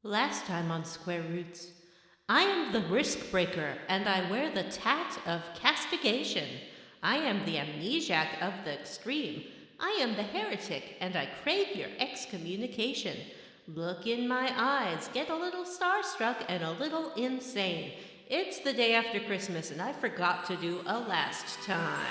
Last time on Square Roots, I am the risk breaker, and I wear the tat of castigation. I am the amnesiac of the extreme. I am the heretic, and I crave your excommunication. Look in my eyes, get a little starstruck and a little insane. It's the day after Christmas, and I forgot to do a last time.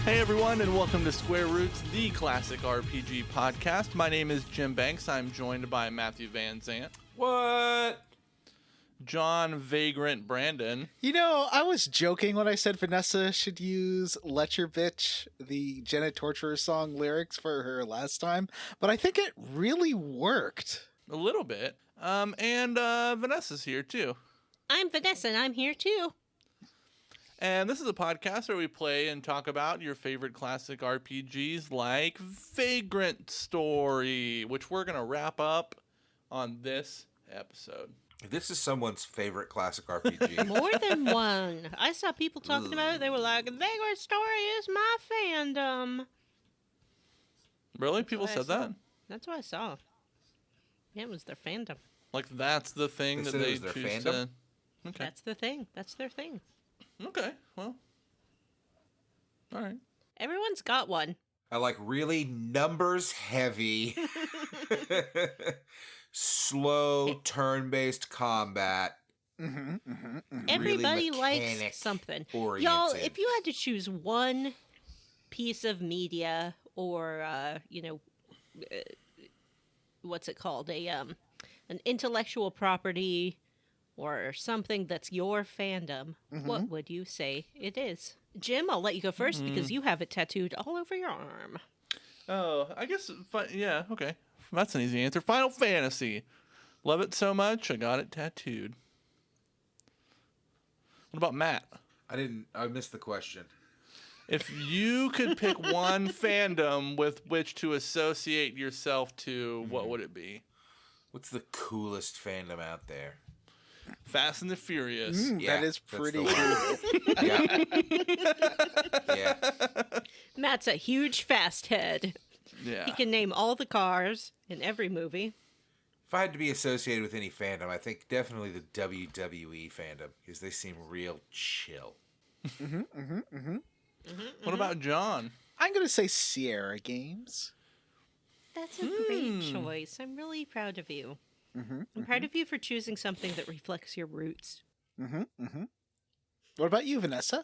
Hey everyone, and welcome to Square Roots, the classic RPG podcast. My name is Jim Banks. I'm joined by Matthew Van Zant. What? John Vagrant Brandon. You know, I was joking when I said Vanessa should use Let Your Bitch, the Janet Torturer song lyrics for her last time, but I think it really worked. A little bit. And Vanessa's here too. I'm Vanessa, and I'm here too. And this is a podcast where we play and talk about your favorite classic RPGs like Vagrant Story, which we're going to wrap up on this episode. This is someone's favorite classic RPG. More than one. I saw people talking about it. They were like, Vagrant Story is my fandom. Really? People said that? That's what I saw. Yeah, it was their fandom. Like that's the thing that they their choose fandom? to... Okay. That's the thing. That's their thing. Okay, well. All right. Everyone's got one. I like really numbers heavy, slow turn-based combat. Everybody really likes something. oriented. Y'all, if you had to choose one piece of media or, what's it called? An intellectual property or something that's your fandom, what would you say it is? Jim, I'll let you go first because you have it tattooed all over your arm. Oh, I guess, yeah, okay. That's an easy answer. Final Fantasy. Love it so much, I got it tattooed. What about Matt? I missed the question. If you could pick one fandom with which to associate yourself to, what would it be? What's the coolest fandom out there? Fast and the Furious. Yeah, that is that's pretty the cool. Yeah. Matt's a huge fast head. Yeah. He can name all the cars in every movie. If I had to be associated with any fandom, I think definitely the WWE fandom, because they seem real chill. What about John? I'm going to say Sierra Games. That's a great choice. I'm really proud of you. I'm proud of you for choosing something that reflects your roots. What about you, Vanessa?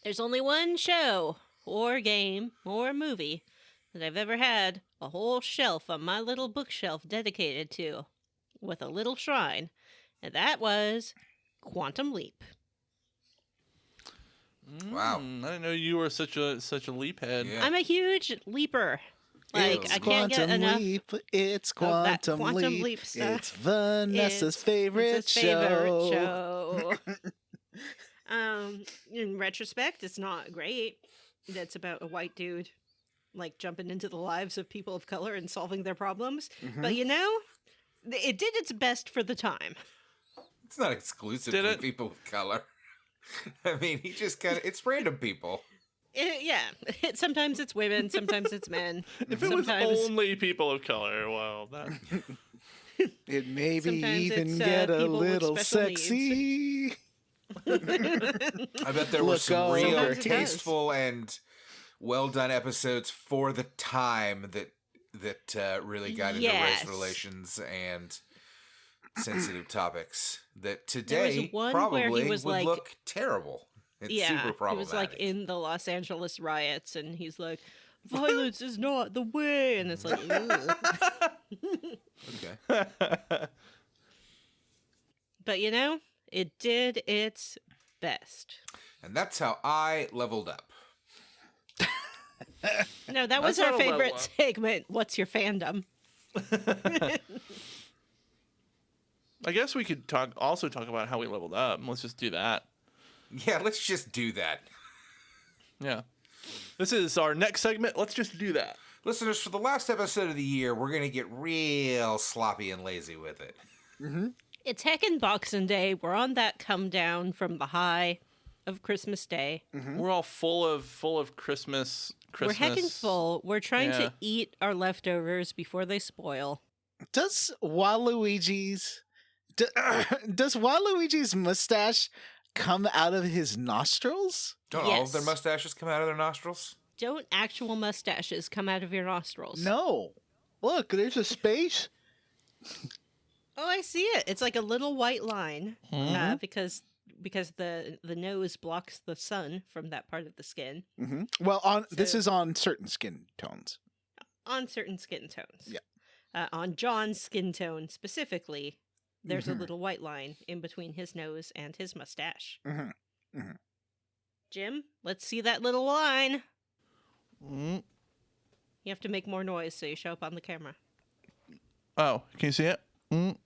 There's only one show, or game, or movie that I've ever had a whole shelf on my little bookshelf dedicated to, with a little shrine, and that was Quantum Leap. Wow. I didn't know you were such a leap head. Yeah. I'm a huge leaper. Like, I can't get enough Leap. It's of that Quantum Quantum Leap. Leap stuff. It's Vanessa's favorite It's his favorite show. In retrospect, it's not great. It's about a white dude, like, jumping into the lives of people of color and solving their problems. But, you know, it did its best for the time. It's not exclusive Did for it? people of color. I mean, he just it's random people. Sometimes it's women, sometimes it's men. If it was only people of color, well, that... It maybe Sometimes even it's, get a people with little special needs. sexy. I bet there were Look some over. real Sometimes it does. tasteful and well done episodes for the time that really got into Yes. race relations and sensitive topics that There was today one where probably he was would like- look terrible. It's super He problematic. was like in the Los Angeles riots, and he's like, "Violence is not the way," and it's like, "Ooh." Okay. But you know, it did its best. And that's how I leveled up. No, that was That's our not a level favorite up. segment. What's your fandom? I guess we could also talk about how we leveled up. Let's just do that. Yeah, let's just do that. Yeah. This is our next segment. Let's just do that. Listeners, for the last episode of the year, we're going to get real sloppy and lazy with it. It's heckin' Boxing Day. We're on that come down from the high. of Christmas Day. We're all full of Christmas. We're heckin' full. We're trying Yeah. to eat our leftovers before they spoil. Does Waluigi's mustache come out of his nostrils? Don't all of Yes. their mustaches come out of their nostrils? Don't actual mustaches come out of your nostrils? No. Look, there's a space. Oh, I see it. It's like a little white line because the nose blocks the sun from that part of the skin Well, this So- is on certain skin tones. on certain skin tones. Yeah. On John's skin tone specifically, there's a little white line in between his nose and his mustache. Jim, let's see that little line. Mm. You have to make more noise so you show up on the camera. Oh, can you see it? Mm.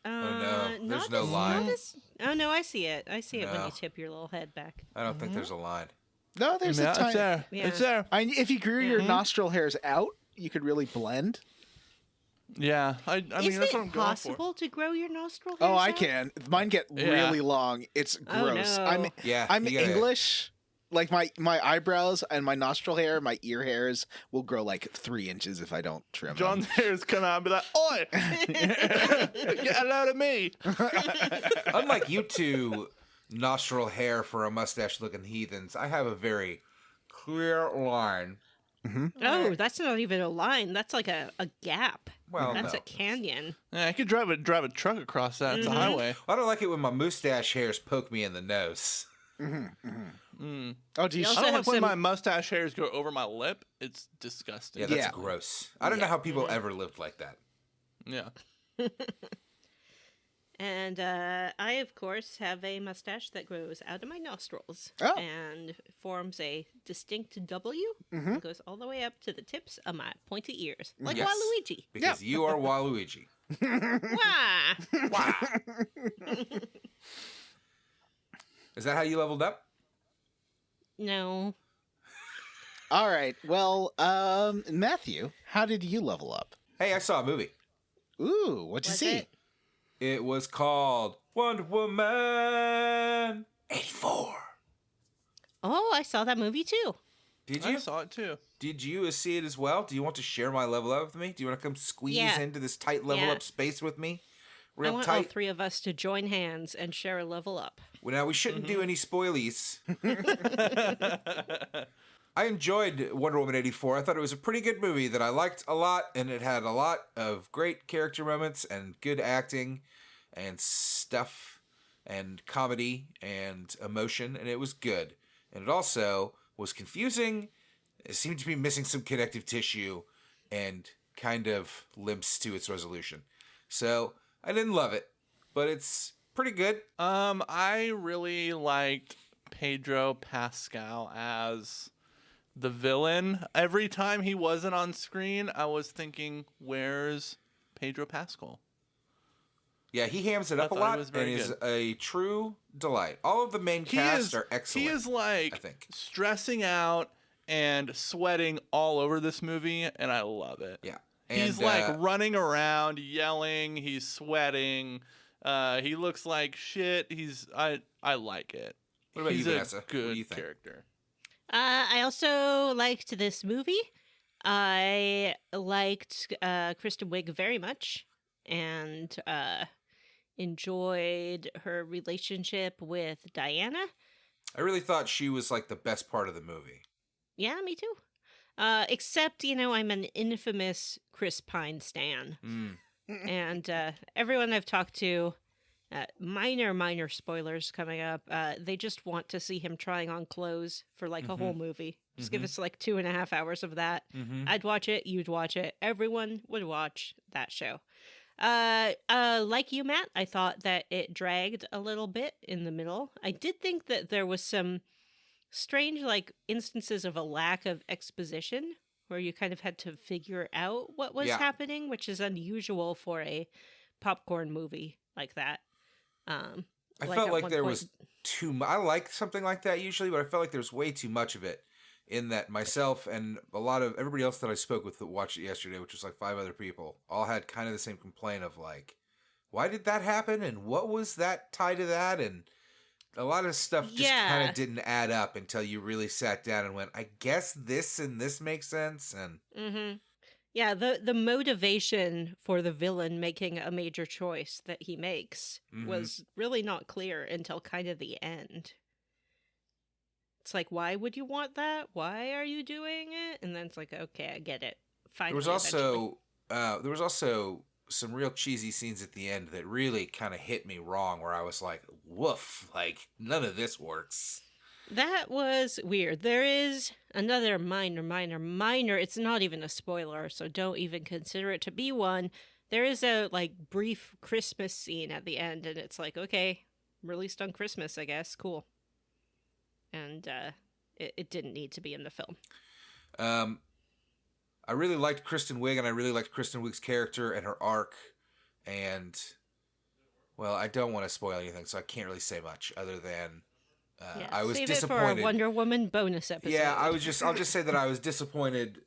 no, there's not no this- line. not this- Oh no, I see it. I see it when No. you tip your little head back. I don't think there's a line. No, there's Yeah, a it's tiny. there. Yeah. It's there. If you grew your nostril hairs out, you could really blend. Yeah, I mean Is that's it what I'm going for. possible to grow your nostril Oh, hairs I out? can. Mine get Yeah. really long. It's Oh, gross. no. Yeah, I'm you gotta- English. Like my eyebrows and my nostril hair, my ear hairs will grow like 3 inches if I don't trim John's them. hairs come out and be like, "Oi, get a load of me!" Unlike you two nostril hair for a mustache-looking heathens, I have a very clear line. Oh, that's not even a line. That's like a gap. Well, That's no. a canyon. Yeah, I could drive a truck across that. It's a highway. I don't like it when my mustache hairs poke me in the nose. Oh, do you? You I also don't have like when some- my mustache hairs go over my lip. It's disgusting. Yeah, that's Yeah. gross. I don't know how people ever lived like that. Yeah. And I, of course, have a mustache that grows out of my nostrils Oh. and forms a distinct W and goes all the way up to the tips of my pointy ears, like Yes. Waluigi. Because you are Waluigi. Wah! Is that how you leveled up? No. All right. Well, Matthew, how did you level up? Hey, I saw a movie. Ooh, what'd you Was see? it? It was called Wonder Woman 84. Oh, I saw that movie too. Did I you? saw it too. Did you see it as well? Do you want to share my level up with me? Do you want to come squeeze Yeah. into this tight level Yeah. up space with me? I Real want all tight. three of us to join hands and share a level up. Well, now we shouldn't do any spoilies. I enjoyed Wonder Woman 84. I thought it was a pretty good movie that I liked a lot, and it had a lot of great character moments and good acting and stuff and comedy and emotion, and it was good. And it also was confusing. It seemed to be missing some connective tissue and kind of limps to its resolution. So I didn't love it, but it's pretty good. I really liked Pedro Pascal as the villain. Every time he wasn't on screen, I was thinking, "Where's Pedro Pascal?" Yeah, he hams it up a thought it lot was and very is good. a true delight. All of the main cast are excellent. He is I like think. stressing out and sweating all over this movie, and I love it. Yeah. He's And, like running around, yelling. He's sweating. He looks like shit. I like it. What about you, He's Vanessa? a What do good you think? character. I also liked this movie. I liked Kristen Wiig very much and enjoyed her relationship with Diana. I really thought she was like the best part of the movie. Yeah, me too. Except, I'm an infamous Chris Pine stan. And everyone I've talked to, minor spoilers coming up, they just want to see him trying on clothes for like a whole movie. Just give us like 2.5 hours of that. I'd watch it, you'd watch it. Everyone would watch that show. Like you, Matt, I thought that it dragged a little bit in the middle. I did think that there was some strange like instances of a lack of exposition where you kind of had to figure out what was Yeah. happening, which is unusual for a popcorn movie like that. I Like felt at like one there point- was too much. I like something like that usually, but I felt like there's way too much of it. In that myself and a lot of everybody else that I spoke with that watched it yesterday, which was like 5 other people, all had kind of the same complaint of like, why did that happen? And what was that tied to that? And a lot of stuff just Yeah. kind of didn't add up until you really sat down and went, I guess this and this makes sense. And Mm-hmm. Yeah, the motivation for the villain making a major choice that he makes Mhm. was really not clear until kind of the end. It's like, why would you want that? Why are you doing it? And then it's like, okay, I get it. Finally, there was also some real cheesy scenes at the end that really kind of hit me wrong, where I was like, woof, like none of this works. That was weird. There is another minor. It's not even a spoiler, so don't even consider it to be one. There is a brief Christmas scene at the end, and it's like, okay, released on Christmas, I guess. Cool. And it didn't need to be in the film. I really liked Kristen Wiig, and I really liked Kristen Wiig's character and her arc. And, well, I don't want to spoil anything, so I can't really say much other than I was save disappointed. it for a Wonder Woman bonus episode. Yeah, I'll just say that I was disappointed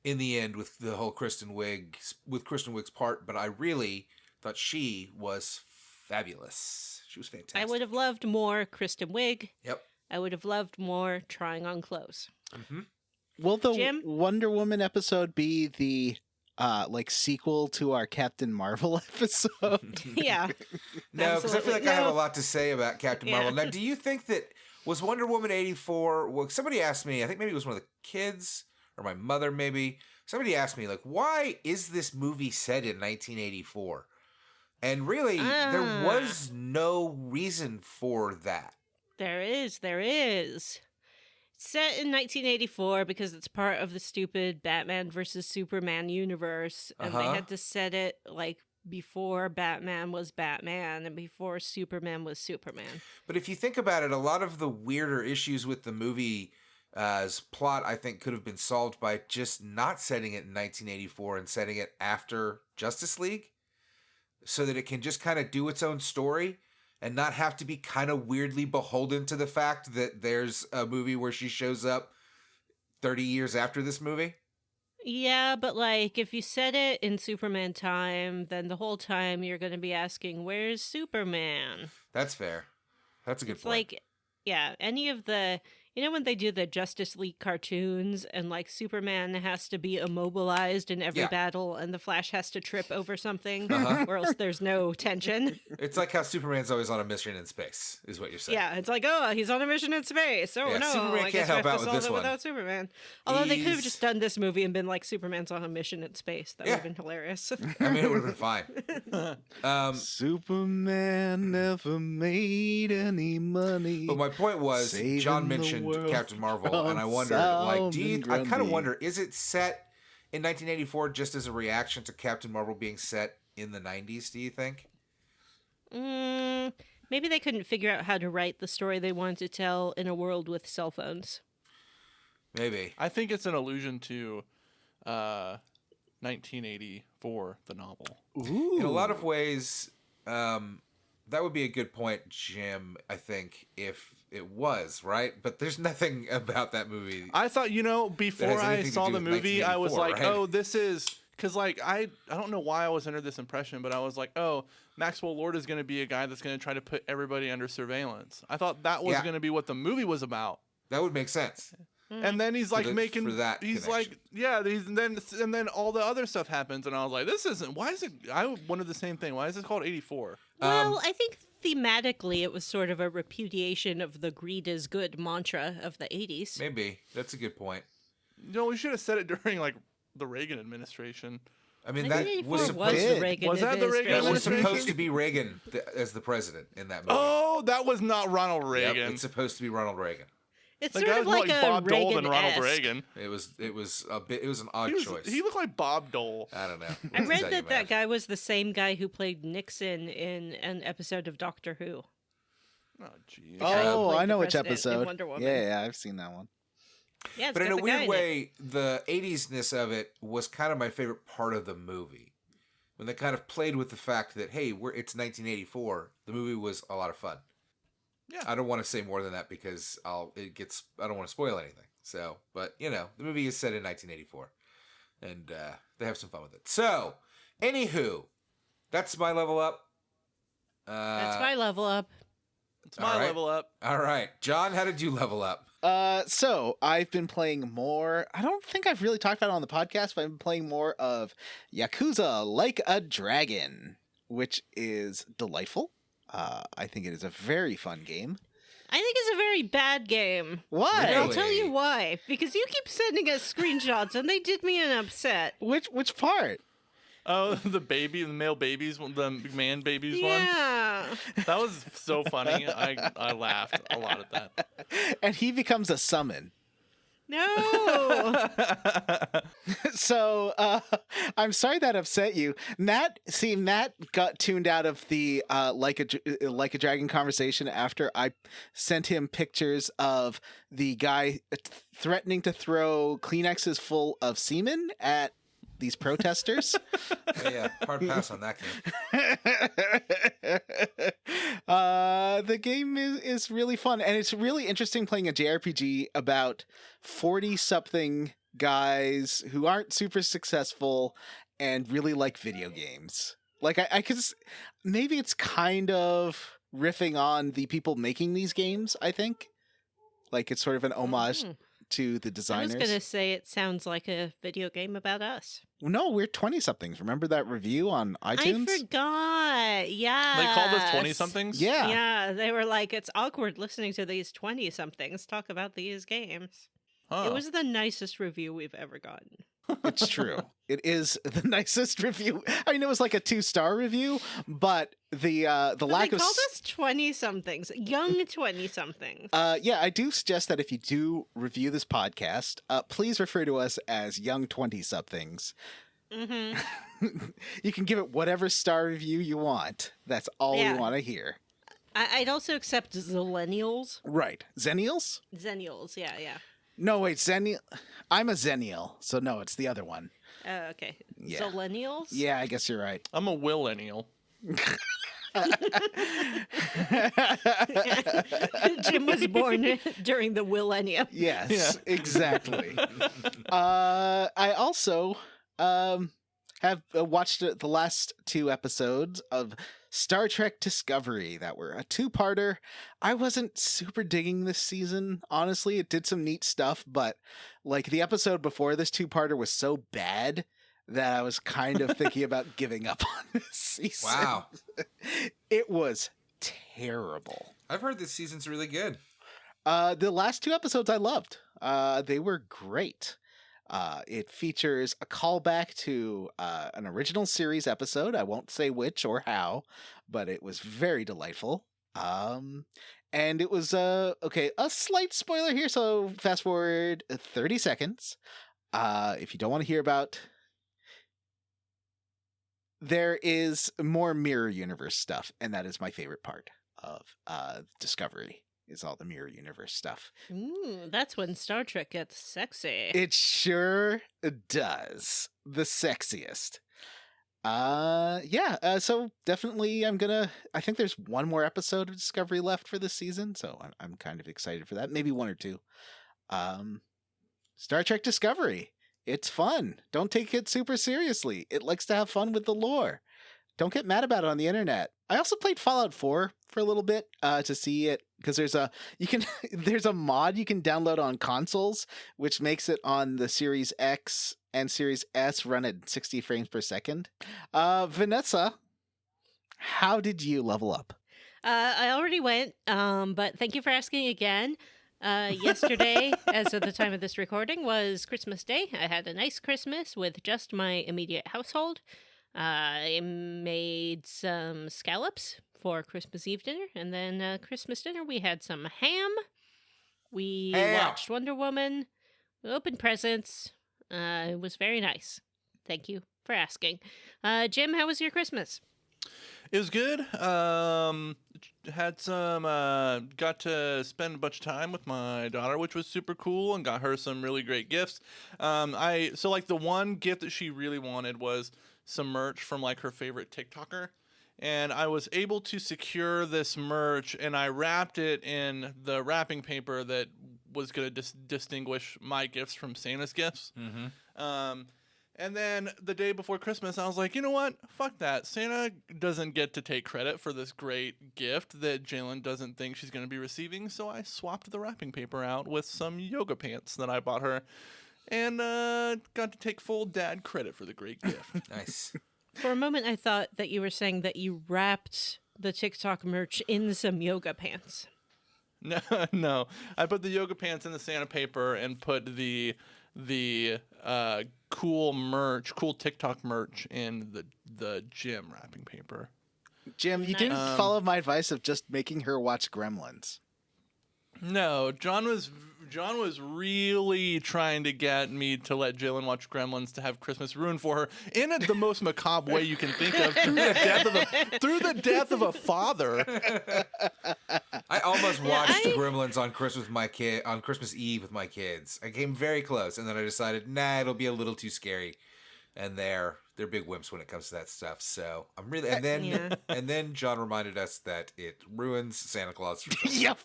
in the end with the whole Kristen Wiig's part, but I really thought she was fabulous. She was fantastic. I would have loved more Kristen Wiig. Yep. I would have loved more trying on clothes. Mm-hmm. Will the Jim? Wonder Woman episode be the sequel to our Captain Marvel episode? Yeah. No, because I feel like Absolutely. I have a No. lot to say about Captain Yeah. Marvel. Now, do you think that was Wonder Woman 84? Well, somebody asked me, I think maybe it was one of the kids or my mother maybe. Somebody asked me, like, why is this movie set in 1984? And really, there was no reason for that. There is. It's set in 1984 because it's part of the stupid Batman versus Superman universe, and they Uh-huh. had to set it before Batman was Batman and before Superman was Superman. But if you think about it, a lot of the weirder issues with the movie plot, I think, could have been solved by just not setting it in 1984 and setting it after Justice League, so that it can just kind of do its own story and not have to be kind of weirdly beholden to the fact that there's a movie where she shows up 30 years after this movie. Yeah, but if you set it in Superman time, then the whole time you're going to be asking, "Where's Superman?" That's fair. That's a good It's point. any of the, when they do the Justice League cartoons and Superman has to be immobilized in every Yeah. battle and the Flash has to trip over something Uh-huh. or else there's no tension. It's like how Superman's always on a mission in space, is what you're saying. Yeah, it's like, oh, he's on a mission in space. Oh Yeah, no, Superman I can't guess we help have out to with solve this it one. without Superman. Although they could have He's- just done this movie and been like, Superman's on a mission in space. That would Yeah. have been hilarious. I mean, it would have been fine. Superman never made any money. But my point was, Saving John the mentioned world Captain Marvel, from and I wonder, Salmon I kind of Grundy. wonder, is it set in 1984 just as a reaction to Captain Marvel being set in the 90s, do you think? Maybe they couldn't figure out how to write the story they wanted to tell in a world with cell phones. Maybe. I think it's an allusion to 1984, the novel. Ooh. In a lot of ways, that would be a good point, Jim, I think, if it was, right? But there's nothing about that movie. I thought, before I anything to saw do the with movie, I was 1984, like, right? oh, this is... Because, I don't know why I was under this impression, but I was like, oh, Maxwell Lord is going to be a guy that's going to try to put everybody under surveillance. I thought that was Yeah. going to be what the movie was about. That would make sense. And then he's making for that he's connection. and then all the other stuff happens and I was like, this isn't, why is it, I wondered the same thing, why is it called 84? Well, I think thematically it was sort of a repudiation of the greed is good mantra of the 80s. Maybe. That's a good point. We should have said it during the Reagan administration. I mean, that 1984 was was supposed the did. Reagan Was that the Reagan that was administration? supposed to be Reagan as the president in that movie. Oh, that was not Ronald Yep, Reagan. it's supposed to be Ronald Reagan. It's The sort guy of was more like a Bob Dole than Ronald Reagan-esque. Reagan. It was an odd choice. He looked like Bob Dole. I don't know. I read Tell you, that man. guy was the same guy who played Nixon in an episode of Doctor Who. Oh, jeez. Oh, played I know the which president in episode. Wonder Woman. Yeah, I've seen that one. Yeah, it's But in got a the guy weird in it. way, the 80s-ness of it was kind of my favorite part of the movie. When they kind of played with the fact that, hey, it's 1984, the movie was a lot of fun. Yeah. I don't want to say more than that because I don't want to spoil anything. So, but, the movie is set in 1984. And they have some fun with it. So, anywho, that's my level up. That's my level up. It's my All right. level up. All right. John, how did you level up? So I've been playing more. I don't think I've really talked about it on the podcast, but I've been playing more of Yakuza Like a Dragon, which is delightful. I think it is a very fun game. I think it's a very bad game. Why? And I'll Really? tell you why. Because you keep sending us screenshots, and they did me an upset. Which part? Oh, the male babies, the man babies one. Yeah. That was so funny. I laughed a lot at that. And he becomes a summon. No. So I'm sorry that upset you. Matt got tuned out of the like a dragon conversation after I sent him pictures of the guy threatening to throw Kleenexes full of semen at these protesters. Yeah, hard pass on that game. The game is really fun, and it's really interesting playing a JRPG about 40-something guys who aren't super successful and really like video games. Like I could maybe it's kind of riffing on the people making these games, I think. Like it's sort of an homage to the I designers. was going to say it sounds like a video game about us. No, we're 20-somethings. Remember that review on iTunes? I forgot. Yeah. They called us 20-somethings? Yeah. Yeah, they were like, it's awkward listening to these 20-somethings talk about these games. Huh. It was the nicest review we've ever gotten. It's true. It is the nicest review. I mean, it was like a 2-star review, but the But lack they of called us 20-somethings, young 20-somethings. yeah, I do suggest that if you do review this podcast, please refer to us as young 20-somethings. Mm-hmm. You can give it whatever star review you want. That's all Yeah. we want to hear. I'd also accept Zillennials. Right. Zennials? Zennials, yeah. No, wait, Zennial. I'm a Zennial, so no, it's the other one. Okay. Yeah. Zillennials? Yeah, I guess you're right. I'm a Willennial. Jim was born during the millennium. Yes, exactly. I also have watched the last 2 episodes of Star Trek Discovery that were a 2-parter. I wasn't super digging this season, honestly. It did some neat stuff, but like the episode before this 2-parter was so bad that I was kind of thinking about giving up on this season. Wow. It was terrible. I've heard this season's really good. The last 2 episodes I loved. They were great. It features a callback to an original series episode. I won't say which or how, but it was very delightful. And it was a slight spoiler here, so fast forward 30 seconds. If you don't want to hear about, there is more mirror universe stuff, and that is my favorite part of Discovery. Is all the mirror universe stuff. Ooh, that's when Star Trek gets sexy. It sure does. The sexiest. So definitely I think there's one more episode of Discovery left for this season, so I'm kind of excited for that. Maybe 1 or 2. Star Trek Discovery. It's fun. Don't take it super seriously. It likes to have fun with the lore. Don't get mad about it on the internet. I also played Fallout 4 for a little bit to see it, because there's a mod you can download on consoles, which makes it on the Series X and Series S run at 60 frames per second. Vanessa, how did you level up? I already went, but thank you for asking again. Yesterday, as of the time of this recording, was Christmas Day. I had a nice Christmas with just my immediate household. I made some scallops for Christmas Eve dinner, and then Christmas dinner we had some ham. We watched Wonder Woman. We opened presents. It was very nice. Thank you for asking. Jim, how was your Christmas? It was good. Had some, got to spend a bunch of time with my daughter, which was super cool, and got her some really great gifts. So the one gift that she really wanted was some merch from like her favorite TikToker. And I was able to secure this merch, and I wrapped it in the wrapping paper that was going to distinguish my gifts from Santa's gifts. Mm-hmm. And then the day before Christmas, I was like, you know what? Fuck that. Santa doesn't get to take credit for this great gift that Jalen doesn't think she's going to be receiving. So I swapped the wrapping paper out with some yoga pants that I bought her and got to take full dad credit for the great gift. Nice. For a moment, I thought that you were saying that you wrapped the TikTok merch in some yoga pants. No. I put the yoga pants in the Santa paper and put the cool TikTok merch in the gym wrapping paper. Jim, you didn't follow my advice of just making her watch Gremlins. No, John was really trying to get me to let Jalen watch Gremlins to have Christmas ruined for her in the most macabre way you can think of, through the death of a father. I almost watched Gremlins on Christmas Eve with my kids. I came very close, and then I decided, nah, it'll be a little too scary. And they're big wimps when it comes to that stuff. So I'm really and then John reminded us that it ruins Santa Claus for children. Yep.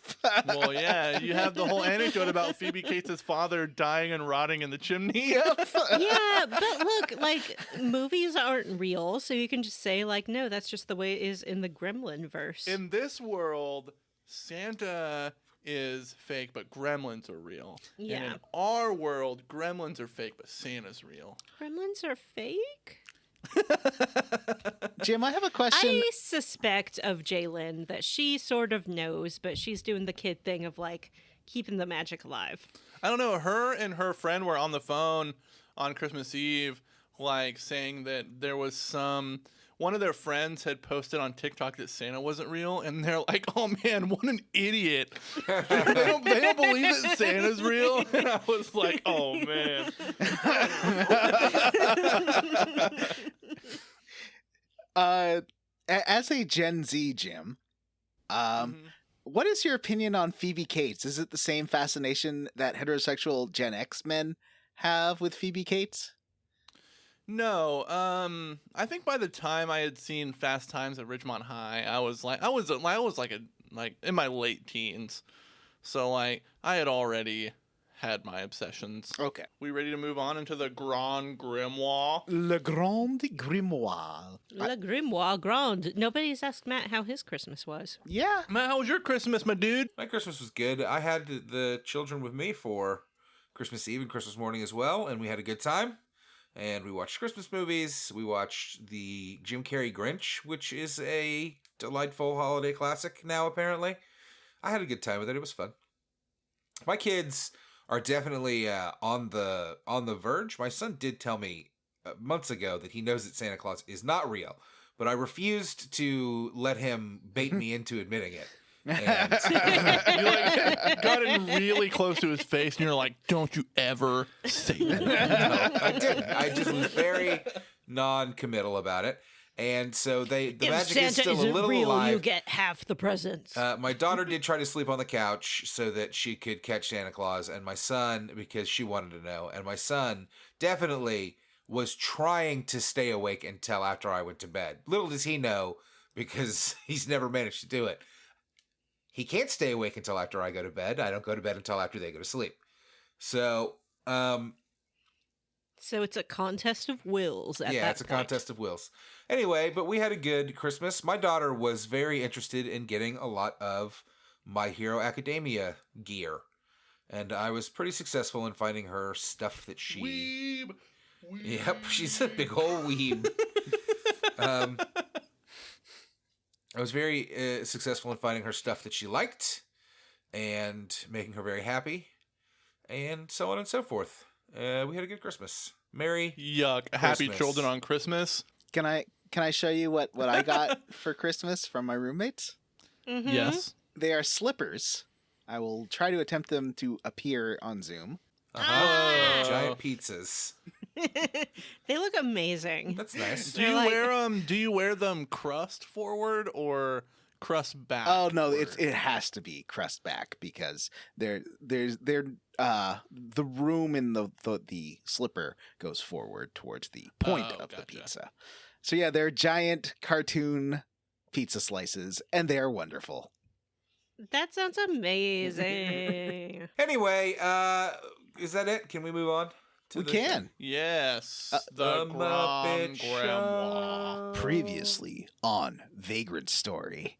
Well, yeah, you have the whole anecdote about Phoebe Cates' father dying and rotting in the chimney. Yeah, but look, like, movies aren't real, so you can just say, like, no, that's just the way it is in the Gremlin verse. In this world, Santa is fake, but gremlins are real. Yeah. And in our world, gremlins are fake, but Santa's real. Gremlins are fake? Jim, I have a question. I suspect of Jalen that she sort of knows, but she's doing the kid thing of, like, keeping the magic alive. I don't know. Her and her friend were on the phone on Christmas Eve, like, saying that there was one of their friends had posted on TikTok that Santa wasn't real, and they're like, oh man, what an idiot. they don't believe that Santa's real. And I was like, oh man. As a Gen Z, Jim, what is your opinion on Phoebe Cates? Is it the same fascination that heterosexual Gen X men have with Phoebe Cates? No, I think by the time I had seen Fast Times at Ridgemont High, I was in my late teens, so like I had already had my obsessions. Okay, we ready to move on into the Grand Grimoire? Le Grand Grimoire. Le Grimoire Grand. Nobody's asked Matt how his Christmas was. Yeah, Matt, how was your Christmas, my dude? My Christmas was good. I had the children with me for Christmas Eve and Christmas morning as well, and we had a good time. And we watched Christmas movies. We watched the Jim Carrey Grinch, which is a delightful holiday classic now, apparently. I had a good time with it. It was fun. My kids are definitely on the verge. My son did tell me months ago that he knows that Santa Claus is not real, but I refused to let him bait me into admitting it. And you like got in really close to his face, and you're like, "Don't you ever say that." No, I didn't. I just was very non-committal about it, and so the If magic Santa is still a isn't little real, alive. you get half the presents. My daughter did try to sleep on the couch so that she could catch Santa Claus, and my son, because she wanted to know, and my son definitely was trying to stay awake until after I went to bed. Little does he know, because he's never managed to do it. He can't stay awake until after I go to bed. I don't go to bed until after they go to sleep. So, So it's a contest of wills at that yeah, it's a contest of wills. Anyway, but we had a good Christmas. My daughter was very interested in getting a lot of My Hero Academia gear. And I was pretty successful in finding her stuff that she... Weeb. Yep, she's a big old weeb. I was very successful in finding her stuff that she liked and making her very happy and so on and so forth. We had a good Christmas. Merry Yuck. Happy Christmas. children on Christmas. Can I show you what I got for Christmas from my roommates? Mm-hmm. Yes. They are slippers. I will try to attempt them to appear on Zoom. Uh-huh. Giant pizzas. They look amazing. That's nice. Do you wear them crust forward or crust back? Oh no, it has to be crust back because the room in the slipper goes forward towards the point of the pizza. So yeah, they're giant cartoon pizza slices and they are wonderful. That sounds amazing. Anyway, is that it? Can we move on to We can. Yes, The the Muppet Grandma. Show. Previously on Vagrant Story,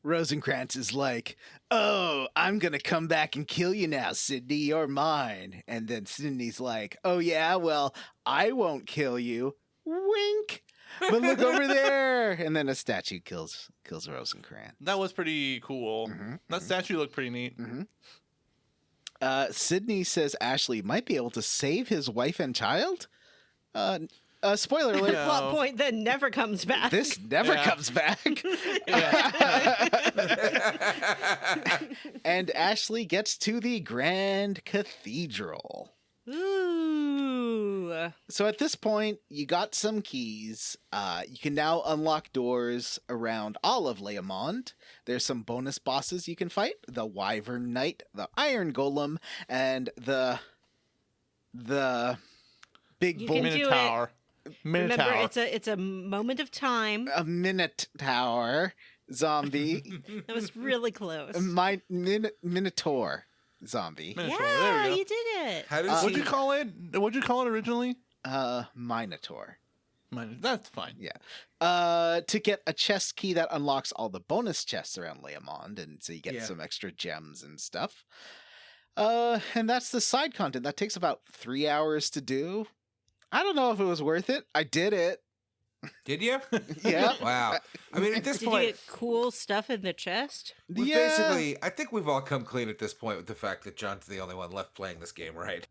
Rosencrantz is like, "Oh, I'm gonna come back and kill you now, Sydney. You're mine." And then Sydney's like, "Oh yeah, well, I won't kill you." Wink. But look over there, and then a statue kills Rosencrantz. That was pretty cool. That statue looked pretty neat. Sydney says Ashley might be able to save his wife and child. Spoiler alert. No. Plot point that never comes back. This never Yeah. comes back. And Ashley gets to the Grand Cathedral. Ooh. So at this point, you got some keys. You can now unlock doors around all of Leomond. There's some bonus bosses you can fight: the Wyvern Knight, the Iron Golem, and the big You bull. can do it. Minotaur. Remember, it's a moment of time. A Minotaur zombie. That was really close. Minotaur zombie. Minotaur. There Yeah, we go. you did it. How does What'd he... you call it? What'd you call it originally? Minotaur. That's fine. To get a chest key that unlocks all the bonus chests around Leomond, and so you get Yeah. some extra gems and stuff. And that's the side content. That takes about 3 hours to do. I don't know if it was worth it. I did it. Did you? Yeah. Wow. I mean, at this Did you point, get cool stuff in the chest? we've Yeah. basically, I think we've all come clean at this point with the fact that John's the only one left playing this game, right?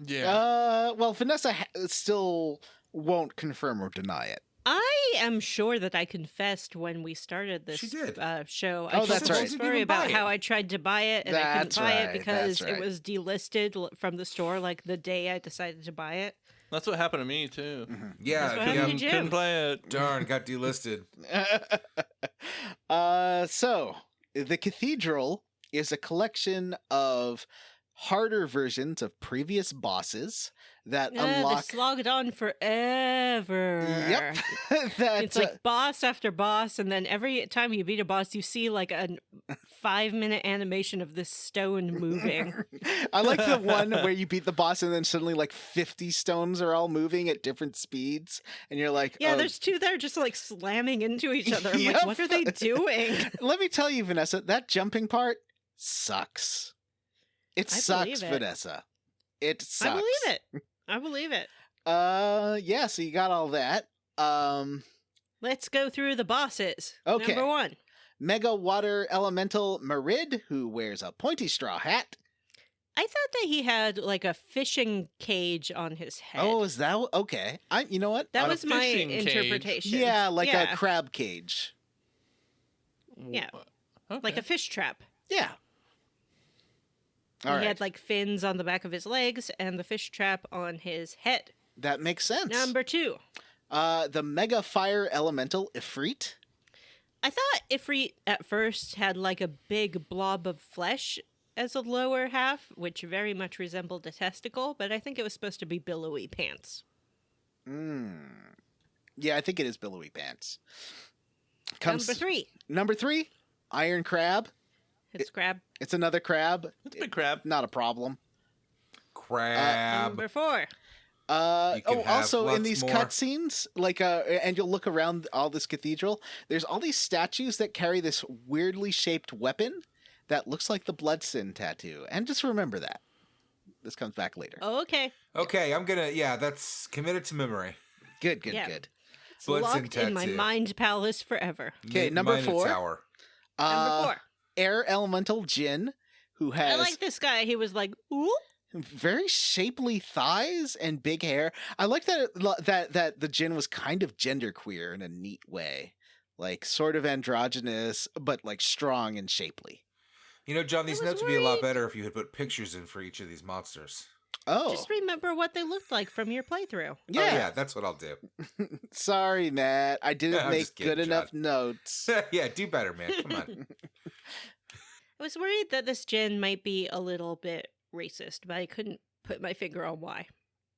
Yeah. Well, Vanessa still won't confirm or deny it. I am sure that I confessed when we started this She did. show. Oh, I that's told right. a story about how I tried to buy it and I couldn't That's buy right, it because that's right. it was delisted from the store like the day I decided to buy it. That's what happened to me too. Yeah. That's what yeah. happened to you. Couldn't play it. Darn, got delisted. So the cathedral is a collection of harder versions of previous bosses that unlock. This logged on forever. Yep. That It's like boss after boss, and then every time you beat a boss, you see like a 5-minute animation of this stone moving. I like the one where you beat the boss and then suddenly like 50 stones are all moving at different speeds, and you're like, Yeah, oh. there's two that are just like slamming into each other. I'm Yep. like, what are they doing? Let me tell you, Vanessa, that jumping part sucks. It I sucks, believe it. Vanessa. It sucks. I believe it. I believe it. Yeah, so you got all that. Let's go through the bosses. Okay. Number 1. Mega Water Elemental Marid, who wears a pointy straw hat. I thought that he had like a fishing cage on his head. Oh, is that okay? You know what? that on a was my fishing cage? interpretation. Yeah, like Yeah. a crab cage. Yeah. Okay. Like a fish trap. Yeah. All He right, had like fins on the back of his legs and the fish trap on his head. that makes sense. Number 2. The Mega Fire Elemental Ifrit. I thought Ifrit at first had like a big blob of flesh as a lower half, which very much resembled a testicle, but I think it was supposed to be billowy pants. Yeah, I think it is Billowy Pants. Number 3. Number 3, Iron Crab. It's crab. It's another crab. That's a big crab. Not a problem. Crab. Number 4. You can have Also in lots these more. cutscenes, like, and you'll look around all this cathedral. There's all these statues that carry this weirdly shaped weapon that looks like the Bloodsin tattoo. And just remember that. This comes back later. Oh, okay. Okay, I'm gonna. Yeah, that's committed to memory. Good. Yeah. Good. It's Bloodsin locked in my tattoo. mind palace forever. Okay, number 4. Minotaur. Number 4. Air Elemental Jin, who I has like this guy. He was like, ooh. very shapely thighs and big hair. I like that the Jin was kind of genderqueer in a neat way, like sort of androgynous, but like strong and shapely. You know, John, these was notes would be a lot worried. better if you had put pictures in for each of these monsters. Oh, Just remember what they looked like from your playthrough. yeah. Oh, yeah, that's what I'll do. Sorry, Matt. I didn't I'm make just kidding, good enough John. notes. Yeah, do better, man. Come on. I was worried that this Jin might be a little bit racist, but I couldn't put my finger on why.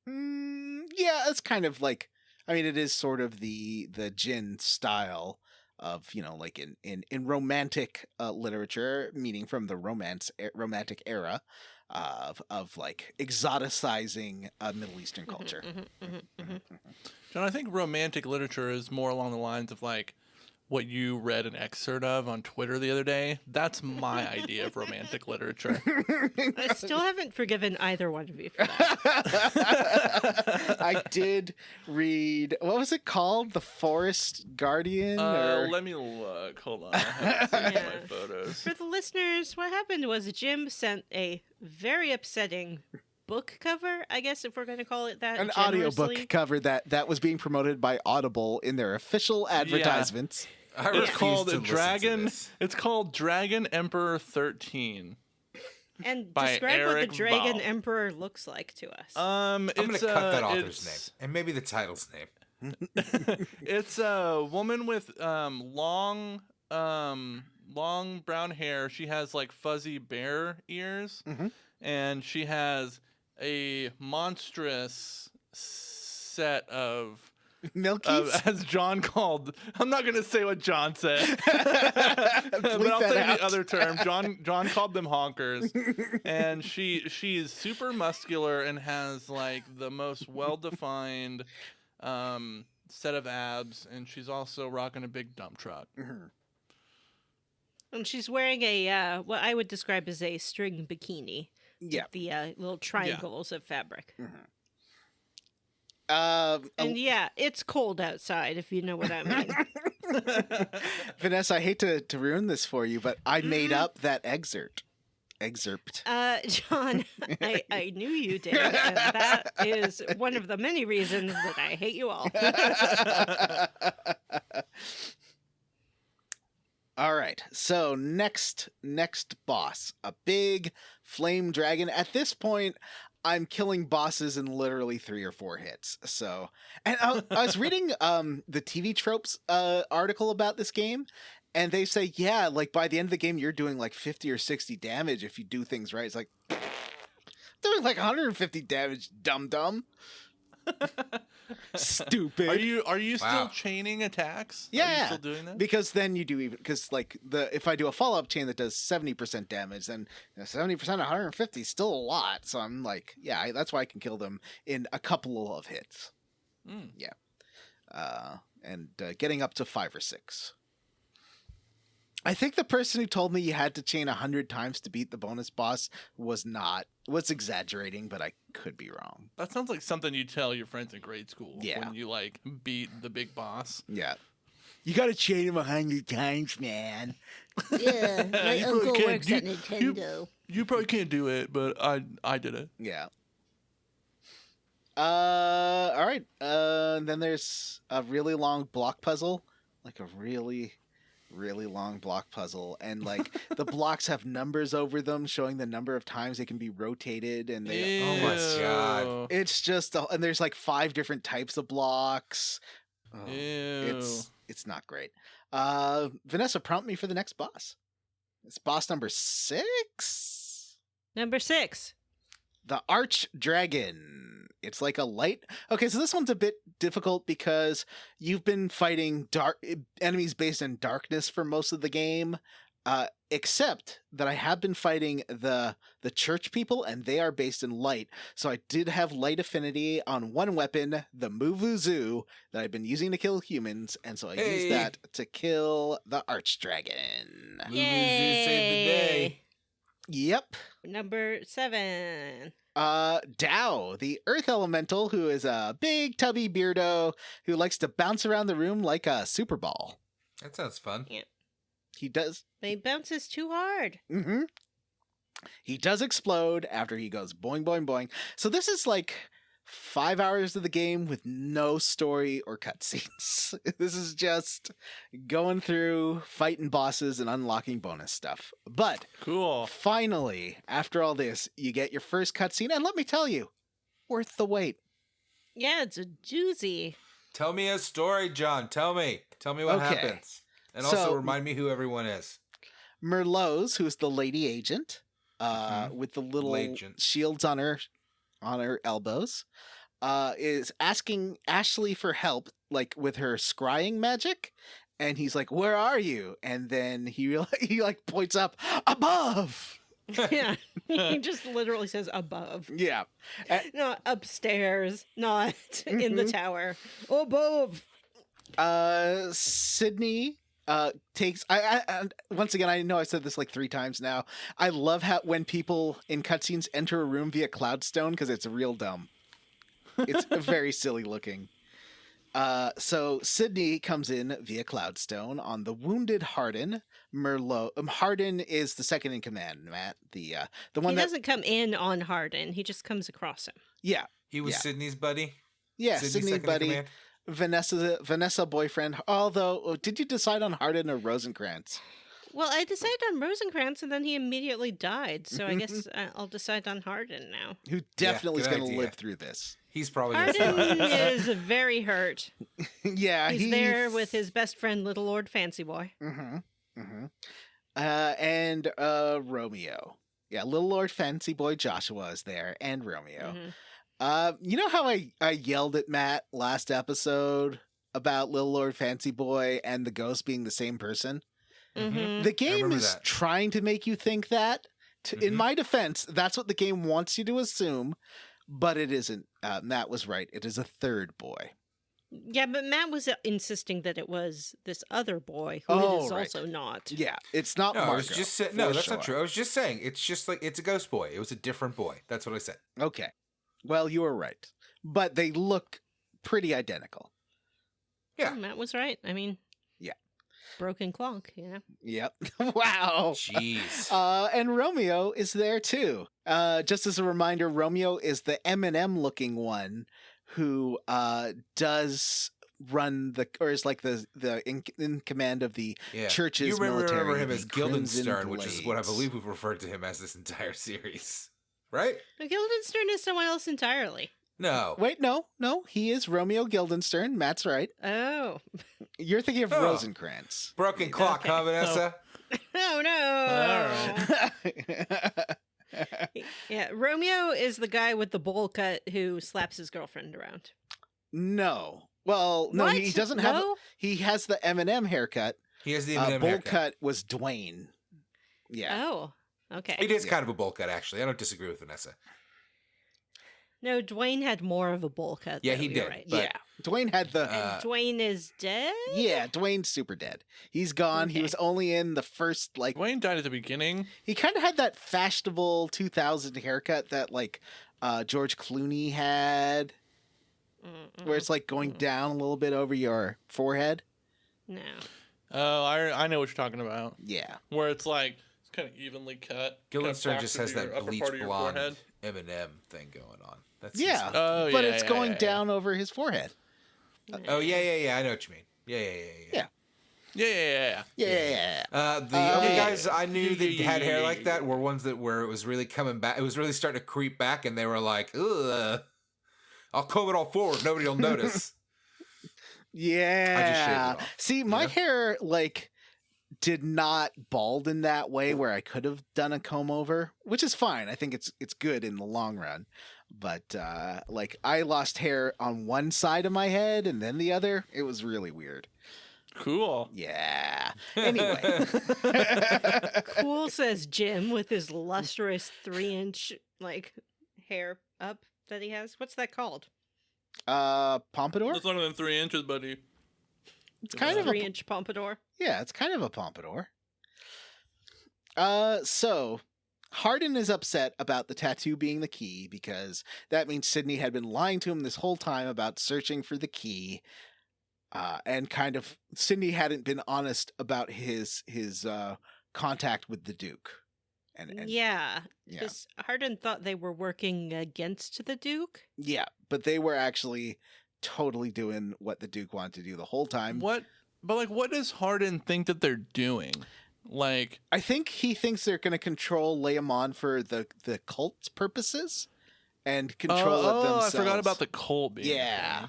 Yeah, it's kind of like, I mean, it is sort of the Jin style of, you know, like in romantic literature, meaning from the romantic era. of like exoticizing Middle Eastern culture. John, I think romantic literature is more along the lines of like what you read an excerpt of on Twitter the other day. That's my idea of romantic literature. I still haven't forgiven either one of you for that. I did read, what was it called? The Forest Guardian? Or... Let me look. Hold on. I have to save my photos. For the listeners, what happened was Jim sent a very upsetting book cover, I guess, if we're going to call it that. An generously. audiobook cover that was being promoted by Audible in their official advertisements. It's called to Dragon. listen to this. It's called Dragon Emperor 13. And by describe what Eric the Dragon Val. Emperor looks like to us. I'm going to cut that author's name and maybe the title's name. It's a woman with long brown hair. She has like fuzzy bear ears, and she has a monstrous set of Milkies? as John called. I'm not going to say what John said, but I'll that say out. the other term. John called them honkers, and she is super muscular and has like the most well-defined set of abs, and she's also rocking a big dump truck. And she's wearing a what I would describe as a string bikini. Yeah. With the little triangles of fabric. And yeah, it's cold outside, if you know what I mean. Vanessa, I hate to ruin this for you, but I made up that excerpt. John, I knew you did, and that is one of the many reasons that I hate you all. All right, so next boss, a big flame dragon. At this point, I'm killing bosses in literally 3 or 4 hits. So, and I was reading the TV Tropes article about this game, and they say, yeah, like by the end of the game, you're doing like 50 or 60 damage if you do things right. It's like, doing like 150 damage, dum-dum. Stupid. Are you still Wow. chaining attacks? Are Yeah, you still doing that? because then you do even because like if I do a follow up chain that does 70% damage, then 70% of 150 is still a lot. So I'm like, yeah, that's why I can kill them in a couple of hits. Yeah, and getting up to 5 or 6. I think the person who told me you had to chain 100 times to beat the bonus boss was exaggerating, but I could be wrong. That sounds like something you tell your friends in grade school. Yeah. When you like beat the big boss. Yeah. You gotta chain him 100 times, man. Yeah, my You uncle probably works at can't Nintendo. You probably can't do it, but I did it. Yeah. All right. Then there's a really long block puzzle, like a really long block puzzle, and like the blocks have numbers over them showing the number of times they can be rotated, and they Oh my God. it's just and there's like 5 different types of blocks. Oh, Ew. it's not great. Vanessa, prompt me for the next boss. It's boss number 6. Number 6. The Arch Dragon. It's like a light. Okay, so this one's a bit difficult because you've been fighting enemies based in darkness for most of the game, except that I have been fighting the church people, and they are based in light. So I did have light affinity on one weapon, the Muvuzu, that I've been using to kill humans, and so I used that to kill the Arch Dragon. Yay! Saved the day. Yep. Number 7. Dao, the Earth Elemental, who is a big tubby beardo who likes to bounce around the room like a super ball. That sounds fun. He does. But he bounces too hard. Mm-hmm. He does explode after he goes boing, boing, boing. So this is like 5 hours of the game with no story or cutscenes. This is just going through, fighting bosses, and unlocking bonus stuff. But Cool. finally, after all this, you get your first cutscene, and let me tell you, worth the wait. Yeah, it's a doozy. Tell me a story, John. Tell me what Okay. happens. And also So- remind me who everyone is. Merlot's, who's the lady agent, with the little Legend. shields on her elbows, is asking Ashley for help, like with her scrying magic. And he's like, "Where are you?" And then he like points up above. Yeah. He just literally says above. Yeah. Not upstairs, not in the tower. Above. Sydney takes I once again, I know I said this like 3 times now. I love how when people in cutscenes enter a room via Cloudstone because it's real dumb. It's very silly looking. So Sydney comes in via Cloudstone on the wounded Hardin. Hardin is the second in command, Matt. The one He that doesn't come in on Hardin. He just comes across him. yeah He was Yeah. Sydney's buddy. Sydney's second in buddy. command? Vanessa boyfriend. Although, did you decide on Hardin or Rosencrantz? Well, I decided on Rosencrantz, and then he immediately died. So I guess I'll decide on Hardin now. Who definitely is good going to idea. live through this. He's probably gonna Hardin survive. is very hurt. Yeah, He's there with his best friend, Little Lord Fancy Boy. And Romeo. Yeah, Little Lord Fancy Boy Joshua is there, and Romeo. Mhm. You know how I yelled at Matt last episode about Little Lord Fancy Boy and the ghost being the same person? Mhm. The game remember is that. trying to make you think that. In Mhm. my defense, that's what the game wants you to assume, but it isn't. Matt was right. It is a third boy. Yeah, but Matt was insisting that it was this other boy, who Oh, it is right. also not. Yeah, it's not No, I was Margot, just saying. for No, that's sure. not true. I was just saying. It's just like it's a ghost boy. It was a different boy. That's what I said. Okay. Well, you were right. But they look pretty identical. Yeah. Oh, Matt was right. I mean, Yeah. broken clock, you know? Yep. Wow. Jeez. And Romeo is there too. Just as a reminder, Romeo is the Eminem looking one who does run is like the in command of the Yeah. church's You remember military, him the as Crimson Guildenstern, which is what I Blades. believe we've referred to him as this entire series. Right? But Guildenstern is someone else entirely. No. Wait, no, he is Romeo Guildenstern. Matt's right. Oh. You're thinking of Oh. Rosencrantz. Broken clock, huh, Vanessa? Oh, no. Yeah, Romeo is the guy with the bowl cut who slaps his girlfriend around. No. Well, no, What? he doesn't have. No? He has the Eminem haircut. He has the Eminem Bowl haircut. cut was Dwayne. Yeah. Oh, okay. It is kind of a bowl cut, actually. I don't disagree with Vanessa. No, Dwayne had more of a bowl cut. Yeah, though, he you're did, Right. but- Yeah. Dwayne had the. And Dwayne is dead? Yeah, Dwayne's super dead. He's gone. He Okay. was only in the first, like. Wayne died at the beginning. He kind of had that fashionable 2000 haircut that, like, George Clooney had, where it's, like, going down a little bit over your forehead. No. Oh, I know what you're talking about. Yeah. Where it's like it's kind of evenly cut. Guildenstern kind of just backs has into that your upper bleach part of your blonde forehead. Eminem thing going on. That's Yeah. Oh, But yeah, it's yeah, going yeah. down over his forehead. Oh, yeah. I know what you mean. Yeah. Yeah. Yeah. Yeah. The only yeah. guys I knew that Yeah. had hair like that were ones where it was really coming back. It was really starting to creep back, and they were like, "Ugh, I'll comb it all forward. Nobody will notice." Yeah. it off, See, my know? hair, like, did not bald in that way where I could have done a comb over, which is fine. I think it's good in the long run. But like, I lost hair on one side of my head and then the other. It was really weird. Cool. Yeah. Anyway. Cool, says Jim with his lustrous 3-inch, like, hair up that he has. What's that called? Pompadour? That's longer than 3 inches, buddy. It's kind of a 3-inch pompadour. Yeah, it's kind of a pompadour. So Hardin is upset about the tattoo being the key because that means Sydney had been lying to him this whole time about searching for the key. And kind of Sydney hadn't been honest about his contact with the Duke. And Yeah. yeah. Because Hardin thought they were working against the Duke. Yeah, but they were actually totally doing what the Duke wanted to do the whole time. What? But like, what does Hardin think that they're doing? Like, I think he thinks they're going to control Leomon for the cult's purposes and control it themselves. I forgot about the cult being. a Yeah. thing.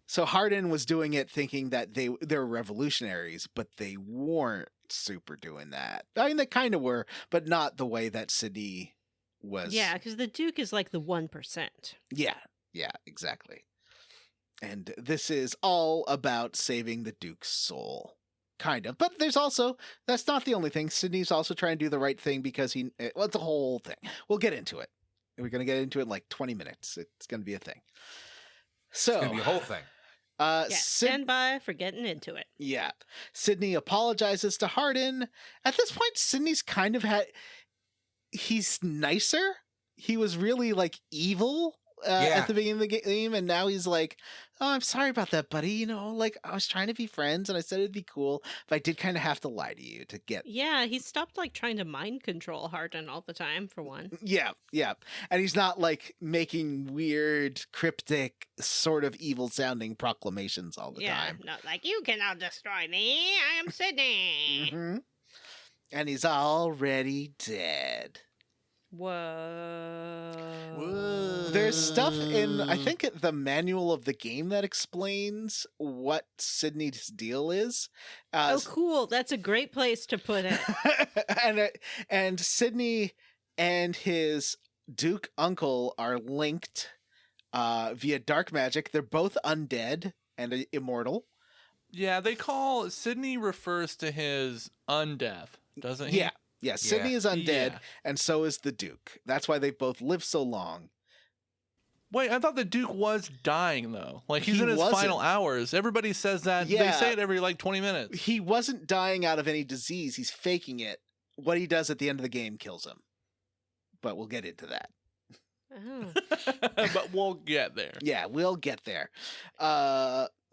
So Hardin was doing it thinking that they were revolutionaries, but they weren't super doing that. I mean, they kind of were, but not the way that Sydney was. Yeah, because the Duke is like the 1%. Yeah, exactly. And this is all about saving the Duke's soul. kind of. But that's not the only thing. Sydney's also trying to do the right thing because it's a whole thing. We'll get into it. We're going to get into it in like 20 minutes. It's going to be a thing. So It's gonna be a whole thing. Yeah, stand by for getting into it. Yeah. Sydney apologizes to Hardin. At this point, Sydney's kind of he's nicer. He was really like evil at the beginning of the game, and now he's like, oh, I'm sorry about that, buddy. You know, like I was trying to be friends and I said it'd be cool, but I did kind of have to lie to you to get. Yeah, he stopped like trying to mind control Hardin all the time, for one. Yeah. And he's not like making weird, cryptic, sort of evil sounding proclamations all the time. Not like, you cannot destroy me. I am Sydney. Mm-hmm. And he's already dead. Whoa. There's stuff in, I think, the manual of the game that explains what Sydney's deal is. Oh, cool. That's a great place to put it. and Sydney and his Duke uncle are linked via dark magic. They're both undead and immortal. Yeah, Sydney refers to his undeath, doesn't he? Yeah, Sydney is undead, Yeah. and so is the Duke. That's why they both live so long. Wait, I thought the Duke was dying, though. Like, he's in his wasn't. final hours. Everybody says that. Yeah. They say it every, like, 20 minutes. He wasn't dying out of any disease. He's faking it. What he does at the end of the game kills him. But we'll get into that. Oh. But we'll get there. Yeah, we'll get there.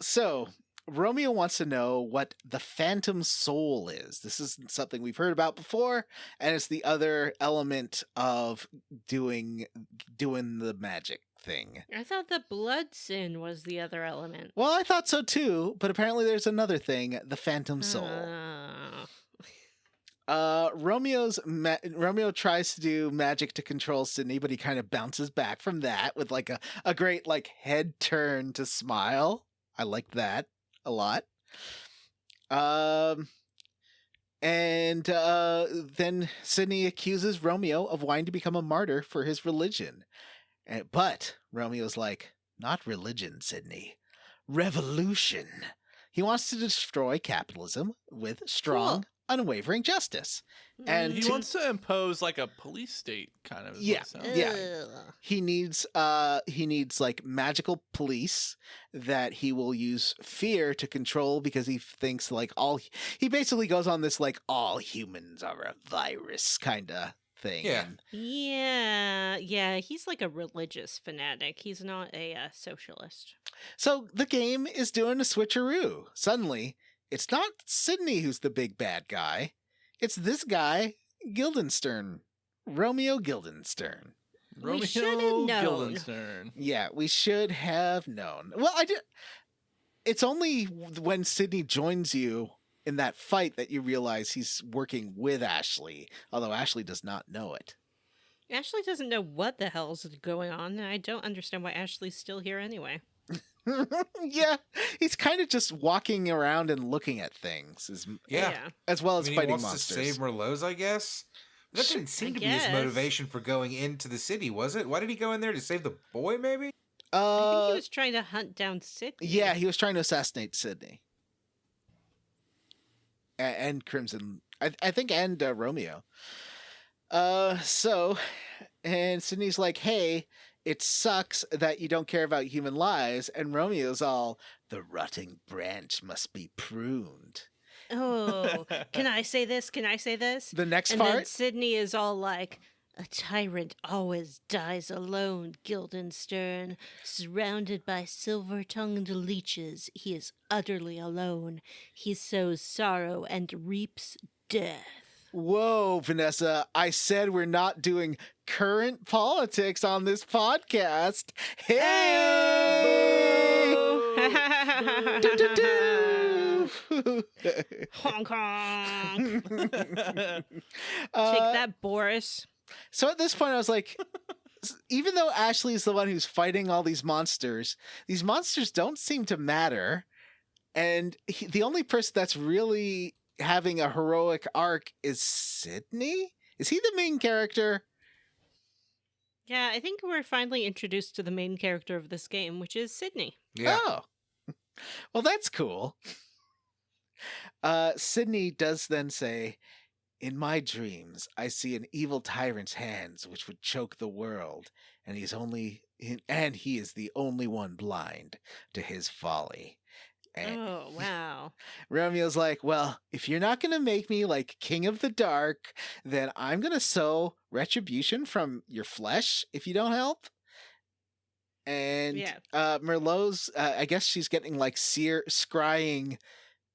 So Romeo wants to know what the Phantom Soul is. This is something we've heard about before, and it's the other element of doing the magic thing. I thought the blood sin was the other element. Well, I thought so too, but apparently there's another thing, the Phantom Soul. Romeo tries to do magic to control Sydney, but he kind of bounces back from that with like a great like head turn to smile. I liked that a lot. And then Sydney accuses Romeo of wanting to become a martyr for his religion. But Romeo's like, not religion, Sydney. Revolution. He wants to destroy capitalism with strong, unwavering justice. And He wants to impose, like, a police state, kind of. Yeah. He needs like magical police that he will use fear to control, because he thinks like he basically goes on this like all humans are a virus kind of thing. Yeah. Yeah, he's like a religious fanatic. He's not a socialist. So the game is doing a switcheroo. Suddenly, it's not Sydney who's the big bad guy. It's this guy, Guildenstern. Romeo Guildenstern. We should have known. Guildenstern. Yeah, we should have known. Well, I did. It's only when Sydney joins you in that fight that you realize he's working with Ashley, although Ashley does not know it. Ashley doesn't know what the hell's going on, and I don't understand why Ashley's still here anyway. Yeah, he's kind of just walking around and looking at things, as well as he fighting wants monsters. to save Merlot's, I guess. That didn't seem to be his guess. motivation for going into the city, was it? Why did he go in there to save the boy? Maybe. I think he was trying to hunt down Sydney. Yeah, he was trying to assassinate Sydney and Crimson. I think, and Romeo. So, and Sydney's like, "Hey, it sucks that you don't care about human lives," and Romeo's all, "The rotting branch must be pruned." Oh, can I say this? Can I say this? The next and part? then Sydney is all like, "A tyrant always dies alone, Guildenstern. Surrounded by silver-tongued leeches, he is utterly alone. He sows sorrow and reaps death." Whoa, Vanessa, I said we're not doing current politics on this podcast. Hey! Do-do-do! Hong Kong. Take Uh, that, Boris. So at this point, I was like, even though Ashley's the one who's fighting all these monsters don't seem to matter. And the only person that's really having a heroic arc is Sydney? Is he the main character? Yeah, I think we're finally introduced to the main character of this game, which is Sydney. Yeah. Oh. Well, that's cool. Sydney does then say, "In my dreams, I see an evil tyrant's hands which would choke the world, and he is the only one blind to his folly." And Oh, wow. Romeo's like, "Well, if you're not going to make me like King of the Dark, then I'm going to sow retribution from your flesh if you don't help." And Yeah. Merlot's, I guess she's getting like scrying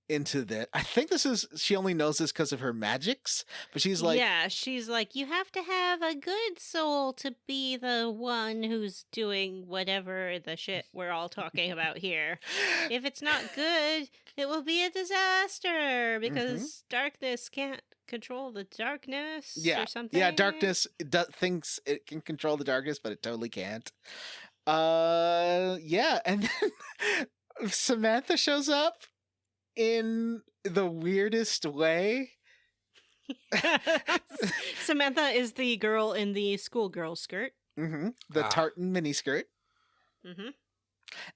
into that. I think she only knows this because of her magics, but she's like, yeah, she's like, you have to have a good soul to be the one who's doing whatever the shit we're all talking about here. If it's not good, it will be a disaster because darkness can't control the darkness or something. Yeah, darkness thinks it can control the darkness, but it totally can't. Yeah, and then Samantha shows up in the weirdest way. Samantha is the girl in the schoolgirl skirt. The tartan miniskirt.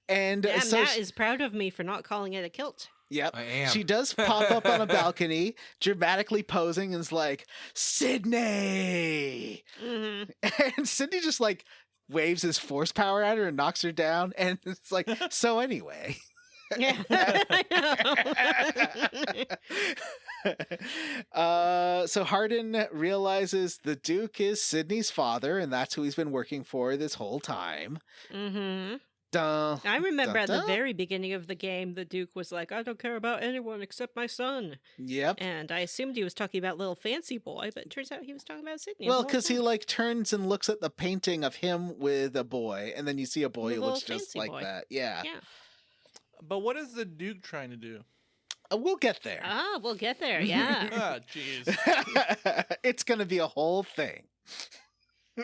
And yeah, so Matt is proud of me for not calling it a kilt. Yep. I am. She does pop up on a balcony, dramatically posing, and is like, "Sydney!" And Sydney just like waves his force power at her and knocks her down. And it's like, so anyway. Yeah, I know. So Hardin realizes the Duke is Sydney's father, and that's who he's been working for this whole time. Duh. I remember at the Dun-dun. very beginning of the game, the Duke was like, "I don't care about anyone except my son." Yep. And I assumed he was talking about little fancy boy, but it turns out he was talking about Sydney. Well, because he like turns and looks at the painting of him with a boy, and then you see a boy The who little looks just fancy like boy. that. Yeah. Yeah. But what is the Duke trying to do? We'll get there. Ah, we'll get there. Yeah. Ah, jeez. It's gonna be a whole thing.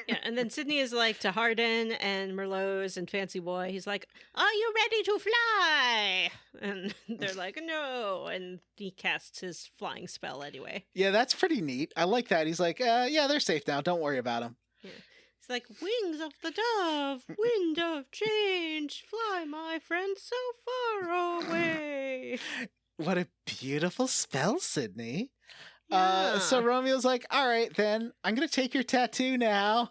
Yeah, and then Sydney is like to Hardin and Merlot's and Fancy Boy. He's like, "Are you ready to fly?" And they're like, "No." And he casts his flying spell anyway. Yeah, that's pretty neat. I like that. He's like, yeah, they're safe now. Don't worry about them. It's like, "Wings of the dove, wind of change, fly, my friend, so far away." What a beautiful spell, Sydney. Yeah. So Romeo's like, "All right, then I'm gonna take your tattoo now."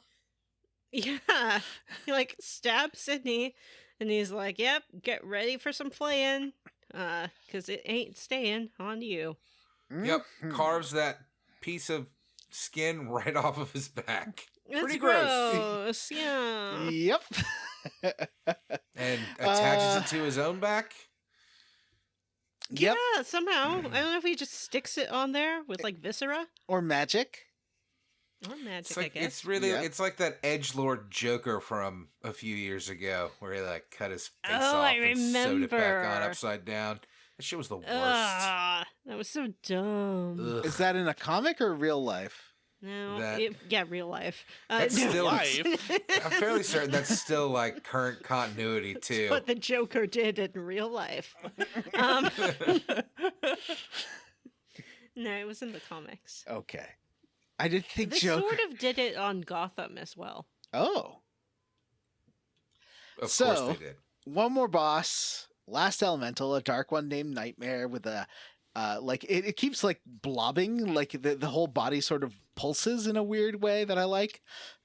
Yeah. He like stabs Sydney and he's like, "Yep, get ready for some flaying. Cause it ain't staying on you." Yep, Mhm. carves that piece of skin right off of his back. It's Pretty gross. gross. Yeah. Yep. And attaches it to his own back. Yep. Yeah, somehow. I don't know if he just sticks it on there with like viscera Or magic. or magic, It's like I guess. it's really Yeah. it's like that edgelord Joker from a few years ago where he like cut his face Oh, off I and sewed it back on remember. upside down. That shit was the worst. Ah, that was so dumb. Ugh. Is that in a comic or real life? No, That- yeah, real life. That's no. still- Life. I'm fairly certain that's still like current continuity too. What the Joker did in real life. Um, no, it was in the comics. Okay. I did think They Joker. sort of did it on Gotham as well. Oh. Of So- course they did. One more boss. Last elemental, a dark one named Nightmare with a like it keeps like blobbing, like the whole body sort of pulses in a weird way that I like.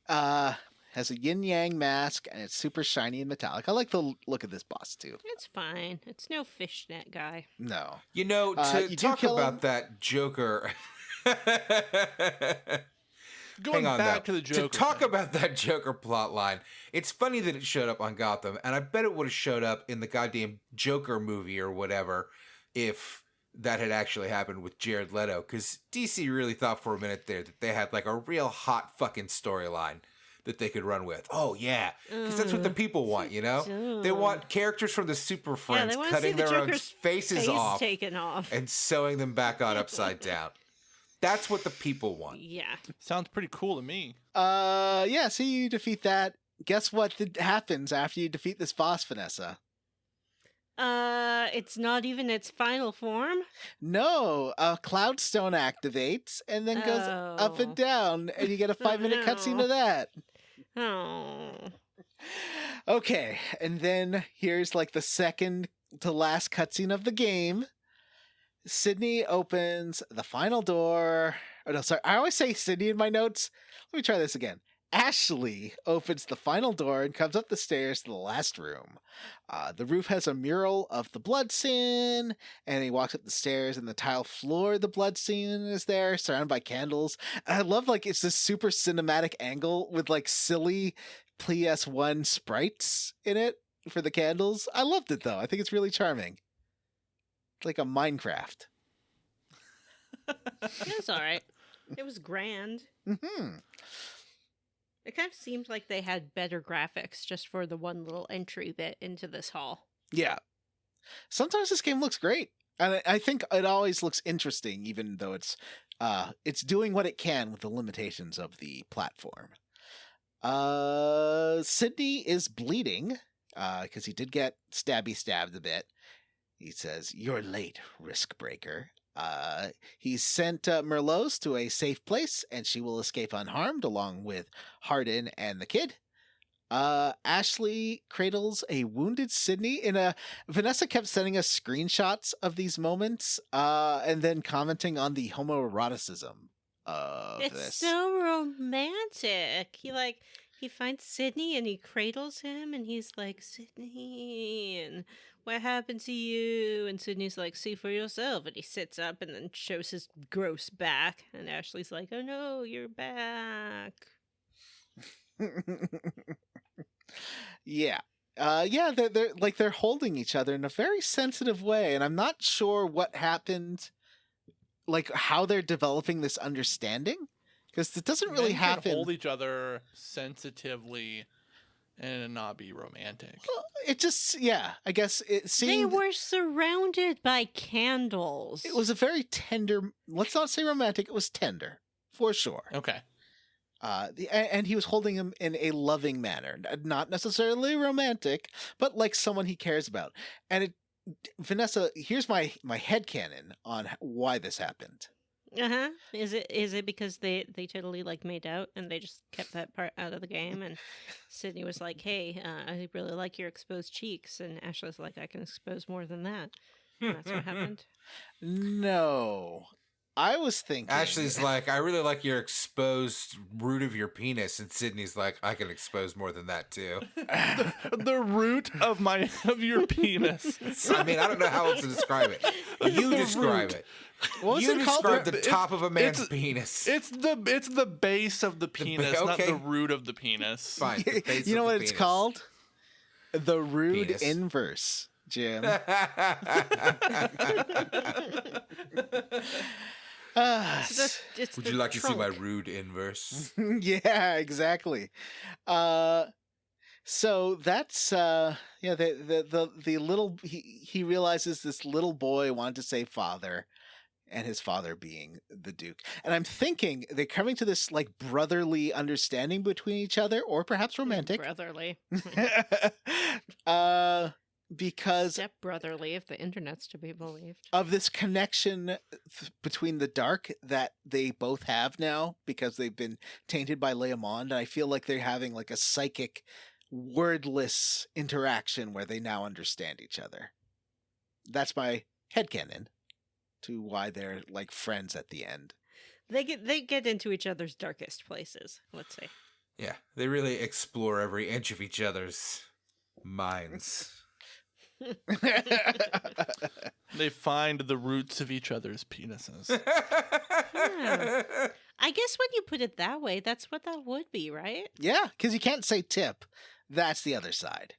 Has a yin yang mask and it's super shiny and metallic. I like the look of this boss too. It's fine. It's no fishnet guy. To No. You do talk kill about him? that Joker. Going Hang on, back though. to the Joker. To talk thing. about that Joker plot line, it's funny that it showed up on Gotham, and I bet it would have showed up in the goddamn Joker movie or whatever if that had actually happened with Jared Leto, because DC really thought for a minute there that they had like a real hot fucking storyline that they could run with. Oh, yeah. Because that's what the people want, you know? They want characters from the Super Yeah, Friends they want to see cutting the their own Joker's faces face off taken off. and sewing them back on upside down. That's what the people want. Yeah. Sounds pretty cool to me. Yeah, so you defeat that. Guess what happens after you defeat this boss, Vanessa? It's not even its final form. No, a Cloudstone activates and then goes up Oh. and down, and you get a 5-minute cutscene no. of that. Oh. Okay, and then here's like the second to last cutscene of the game. Sydney opens the final door. Oh, no, sorry. I always say Sydney in my notes. Let me try this again. Ashley opens the final door and comes up the stairs to the last room. The roof has a mural of the blood scene, and he walks up the stairs, and the tile floor, the blood scene is there, surrounded by candles. And I love, like, it's this super cinematic angle with, like, silly PS1 sprites in it for the candles. I loved it, though. I think it's really charming. It's like a Minecraft. It was all right. It was grand. Mm-hmm. It kind of seemed like they had better graphics just for the one little entry bit into this hall. Yeah. Sometimes this game looks great. And I think it always looks interesting, even though it's doing what it can with the limitations of the platform. Sydney is bleeding, because he did get stabbed a bit. He says, "You're late, Risk Breaker." He sent Merlot's to a safe place, and she will escape unharmed along with Hardin and the kid. Ashley cradles a wounded Sydney Vanessa kept sending us screenshots of these moments, and then commenting on the homoeroticism of It's this. so romantic. He finds Sydney and he cradles him and he's like, "Sydney, and what happened to you?" And Sydney's like, "See for yourself." And he sits up and then shows his gross back. And Ashley's like, "Oh no, you're back." Yeah. They're holding each other in a very sensitive way, and I'm not sure what happened, like how they're developing this understanding, because it doesn't really Men can happen. hold each other sensitively and not be romantic. Well, it just, yeah, I guess it They seemed were surrounded by candles. it was a very tender. Let's not say romantic. It was tender, for sure. Okay. And he was holding him in a loving manner, not necessarily romantic, but like someone he cares about. And Vanessa, here's my headcanon on why this happened. Uh-huh. Is it because they totally like made out and they just kept that part out of the game, and Sydney was like, "Hey, I really like your exposed cheeks," and Ashley's like, "I can expose more than that." And that's what happened. No. I was thinking Ashley's like, "I really like your exposed root of your penis," and Sydney's like, "I can expose more than that too." The root of your penis. I mean, I don't know how else to describe it. You The describe root. it. What was You it called? describe the top of a man's it's- penis. It's the base of the penis, not okay. the root of the penis. Fine. the base You know of what the it's penis. called? The Rood Penis. inverse, Jim. It's Would the you like to see my trunk. rude inverse? Yeah, exactly. So that's the little he realizes this little boy wanted to say father, and his father being the Duke. And I'm thinking they're coming to this like brotherly understanding between each other, or perhaps romantic. Brotherly. Because Step brotherly, if the internet's to be believed. of this connection between the dark that they both have now, because they've been tainted by Leomond, and I feel like they're having like a psychic, wordless interaction where they now understand each other. That's my headcanon to why they're like friends at the end. They get into each other's darkest places, let's say. Yeah, they really explore every inch of each other's minds. They find the roots of each other's penises. Yeah. I guess when you put it that way, that's what that would be, right? Yeah, because you can't say tip. That's the other side.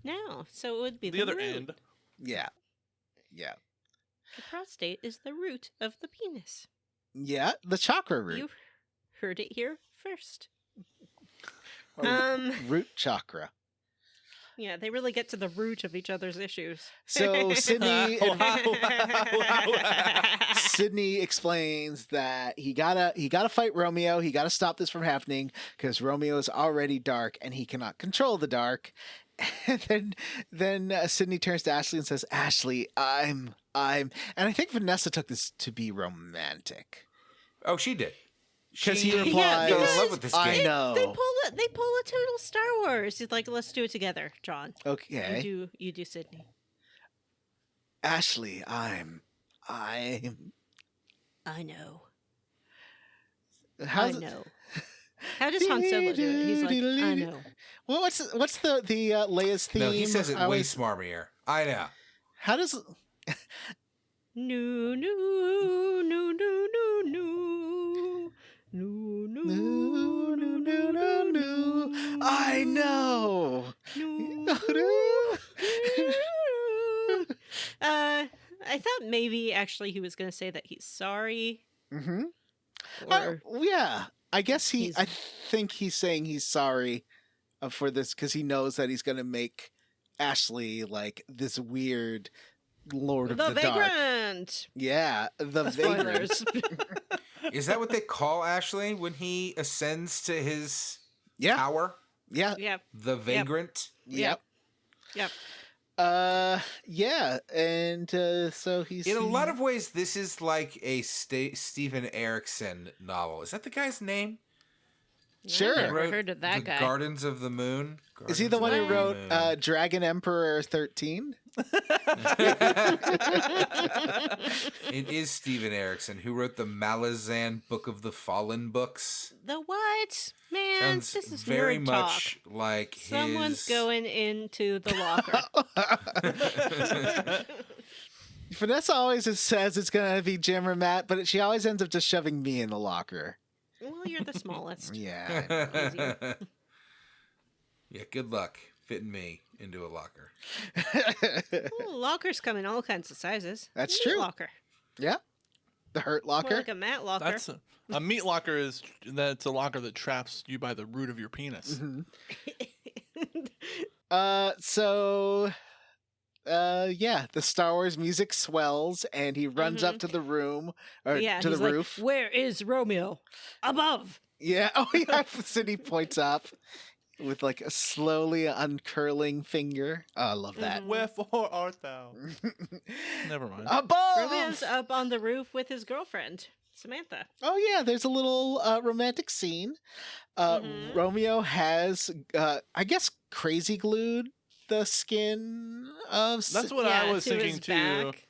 No, so it would be The other root. end. Yeah. The prostate is the root of the penis. Yeah, the chakra root. You heard it here first. Or root chakra. Yeah, they really get to the root of each other's issues. So Sydney Wow. Sydney explains that he gotta fight Romeo. He gotta stop this from happening because Romeo is already dark and he cannot control the dark. And then Sydney turns to Ashley and says, "Ashley, I'm," and I think Vanessa took this to be romantic Oh, she did. because he She replies, fell in love with this "I game. know." They pull a total Star Wars. He's like, "Let's do it together, John. Okay, You do Sydney." Ashley, I'm I know. How's I know. How does Han Solo do it? He's like, I know. Well, what's the Leia's theme? No, he says it I way was- smarmier. I know. How does No, no, no, no, no, no. No, no, no, no, no, no, no. I know. I thought maybe actually he was going to say that he's sorry. Mm-hmm. Or Yeah, I guess He's- I think he's saying he's sorry for this because he knows that he's going to make Ashley like this weird Lord of the the Dark. Vagrant. Yeah, the Vagrant. Spoilers. Is that what they call Ashley when he ascends to his Yeah, power? yeah, Yep. The Vagrant? yep. Yep. Yeah, and so he's In a lot of ways, this is like a Stephen Erickson novel. Is that the guy's name? Sure. I never Wrote heard of that the guy. Gardens of the Moon. Is he the one who Gardens of wrote the Moon. Dragon Emperor 13? It is Stephen Erickson who wrote the Malazan Book of the Fallen books. The what? Man, Sounds this is very nerd much talk. like Someone's his... going into the locker. Vanessa always says it's going to be Jim or Matt, but she always ends up just shoving me in the locker. Well, you're the smallest. Yeah. Easier. Yeah, good luck fitting me into a locker. Well, lockers come in all kinds of sizes. That's Meat true. Locker. Yeah. The hurt More locker. like a mat locker. That's a meat locker that's a locker that traps you by the root of your penis. Mhm. Yeah, the Star Wars music swells and he runs up to the room or yeah, to the he's like, roof. Where is Romeo? Above. Yeah. Oh yeah. Cindy points up with like a slowly uncurling finger. Oh, I love that. Wherefore art thou? Never mind. Above. Romeo's up on the roof with his girlfriend, Samantha. Oh yeah, there's a little romantic scene. Mhm. Romeo has, I guess, crazy glued the skin of. That's what Yeah, I was to thinking his too. back.